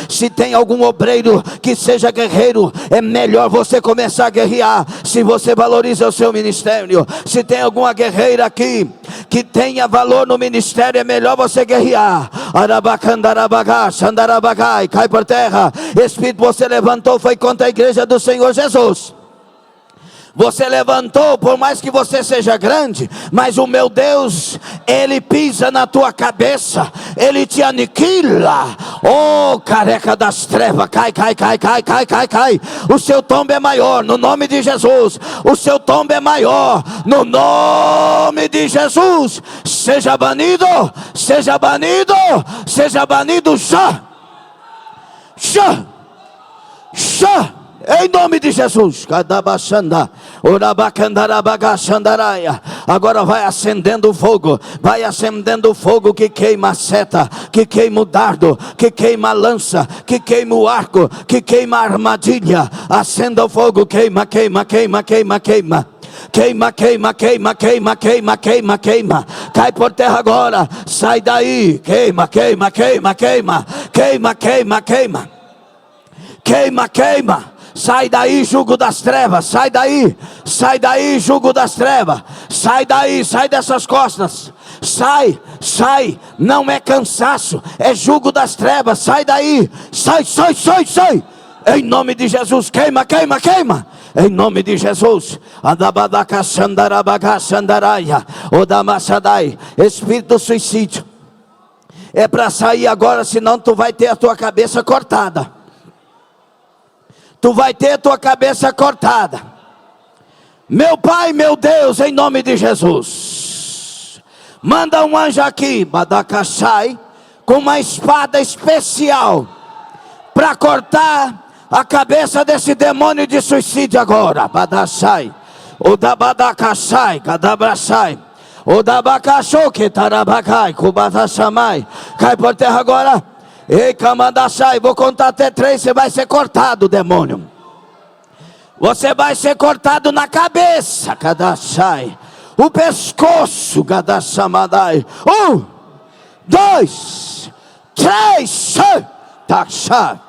Se tem algum obreiro que seja guerreiro, é melhor você começar a guerrear. Se você valoriza o seu ministério, se tem alguma guerreira aqui que tenha valor no ministério, é melhor você guerrear. Cai por terra. Espírito, você levantou, foi contra a igreja do Senhor Jesus. Você levantou, por mais que você seja grande, mas o meu Deus, Ele pisa na tua cabeça, Ele te aniquila. Oh, careca das trevas, cai, cai, cai, cai, cai, cai, cai. O seu tombo é maior, no nome de Jesus. O seu tombo é maior, no nome de Jesus. Seja banido, seja banido, seja banido já. Já, já. Em nome de Jesus. Agora vai acendendo o fogo. Vai acendendo o fogo que queima a seta, que queima o dardo, que queima a lança, que queima o arco, que queima a armadilha. Acenda o fogo, queima, queima, queima, queima, queima. Queima, queima, queima, queima, queima, queima, queima. Cai por terra agora. Sai daí. Queima, queima, queima, queima. Queima, queima, queima. Queima, queima. Sai daí, jugo das trevas. Sai daí. Sai daí, jugo das trevas. Sai daí, sai dessas costas. Sai, sai. Não é cansaço, é jugo das trevas. Sai daí. Sai, sai, sai, sai. Em nome de Jesus, queima, queima, queima. Em nome de Jesus. Espírito do suicídio, é para sair agora, senão tu vai ter a tua cabeça cortada. Tu vai ter a tua cabeça cortada. Meu Pai, meu Deus, em nome de Jesus, manda um anjo aqui, Badacachai, com uma espada especial, para cortar a cabeça desse demônio de suicídio agora. Badachai, o da Badacachai, Cadabrachai, o da Bacachou, que Tarabacai, Cubatachamai. Cai por terra agora. Ei, Camandachai, vou contar até 3, você vai ser cortado, demônio. Você vai ser cortado na cabeça, Cadachai. O pescoço, Gadachamandai. 1, 2, 3, Tachai.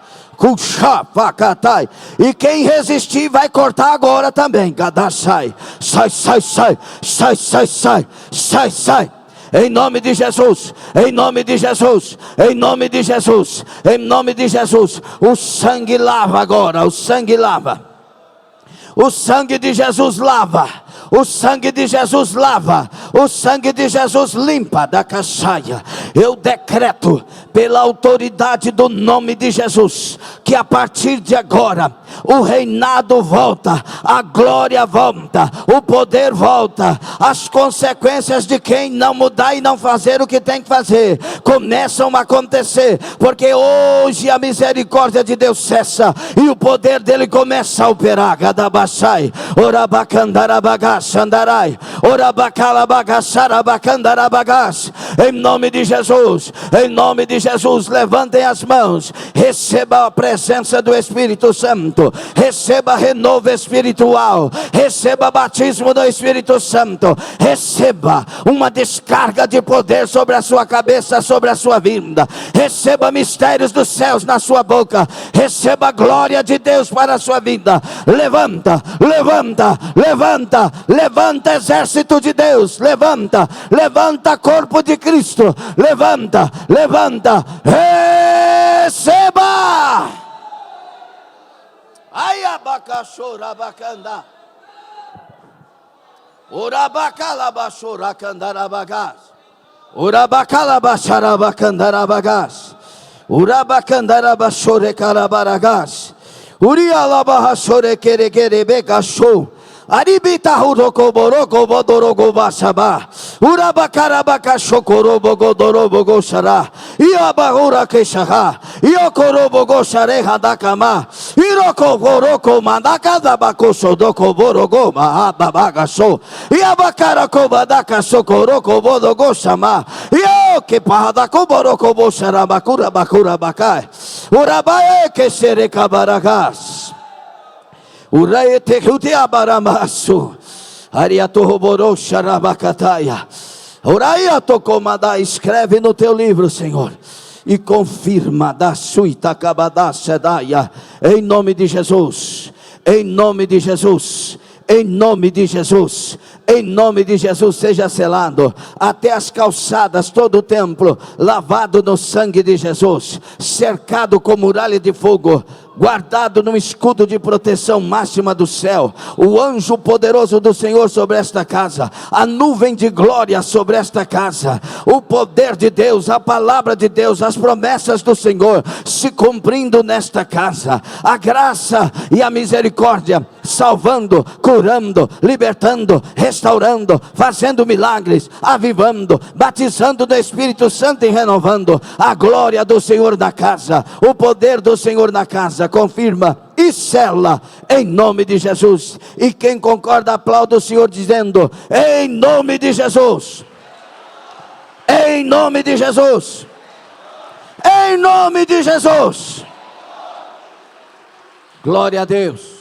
E quem resistir vai cortar agora também. Gadachai. Sai, sai, sai, sai, sai, sai, sai, sai. Em nome de Jesus, em nome de Jesus, em nome de Jesus, em nome de Jesus. O sangue lava agora, o sangue lava. O sangue de Jesus lava. O sangue de Jesus lava. O sangue de Jesus limpa da cachaia. Eu decreto, pela autoridade do nome de Jesus, que a partir de agora, o reinado volta, a glória volta, o poder volta, as consequências de quem não mudar e não fazer o que tem que fazer, começam a acontecer, porque hoje a misericórdia de Deus cessa, e o poder dele começa a operar. Gadabashai, Orabacandarabagaxandarai, Orabacalabagaxarabacandarabagas. Em nome de Jesus, em nome de Jesus, levantem as mãos, receba a presença do Espírito Santo, receba renovo espiritual, receba batismo do Espírito Santo, receba uma descarga de poder sobre a sua cabeça, sobre a sua vida, receba mistérios dos céus na sua boca, receba a glória de Deus para a sua vida. Levanta, levanta, levanta, levanta, exército de Deus, levanta, levanta, corpo de Cristo, levanta, levanta, receba. Ai abacachora bacanda, urabacalabachora candarabagas, urabacalabacharabacandarabagas, urabacandarabachore carabaragas, urialabachore querequerebegacho. Aribita huroko boroko bodorogo basaba, urabakarabaka shokorobo godorobo goshara, iabahura keshara, iokorobo goshare hadakama, iroko boroko mandaka dabako sodoko borogo mahababagasho, iabakarako badaka sokoroko bodogo shama, ioke pahadako boroko boshara bakura bakura bakai, urabaye kesere kabaragas. Uraete hutia baramasu, ariato roboro xarabacataia. Oraia tocomada, escreve no teu livro, Senhor, e confirma da suita cabada sedaia, em nome de Jesus, em nome de Jesus, em nome de Jesus, em nome de Jesus, seja selado até as calçadas, todo o templo lavado no sangue de Jesus, cercado com muralha de fogo, guardado num escudo de proteção máxima do céu, o anjo poderoso do Senhor sobre esta casa, a nuvem de glória sobre esta casa, o poder de Deus, a palavra de Deus, as promessas do Senhor se cumprindo nesta casa, a graça e a misericórdia salvando, curando, libertando, restaurando, fazendo milagres, avivando, batizando no Espírito Santo e renovando, a glória do Senhor na casa, o poder do Senhor na casa, confirma e sela em nome de Jesus. E quem concorda, aplauda o Senhor dizendo: em nome de Jesus, em nome de Jesus, em nome de Jesus. Glória a Deus.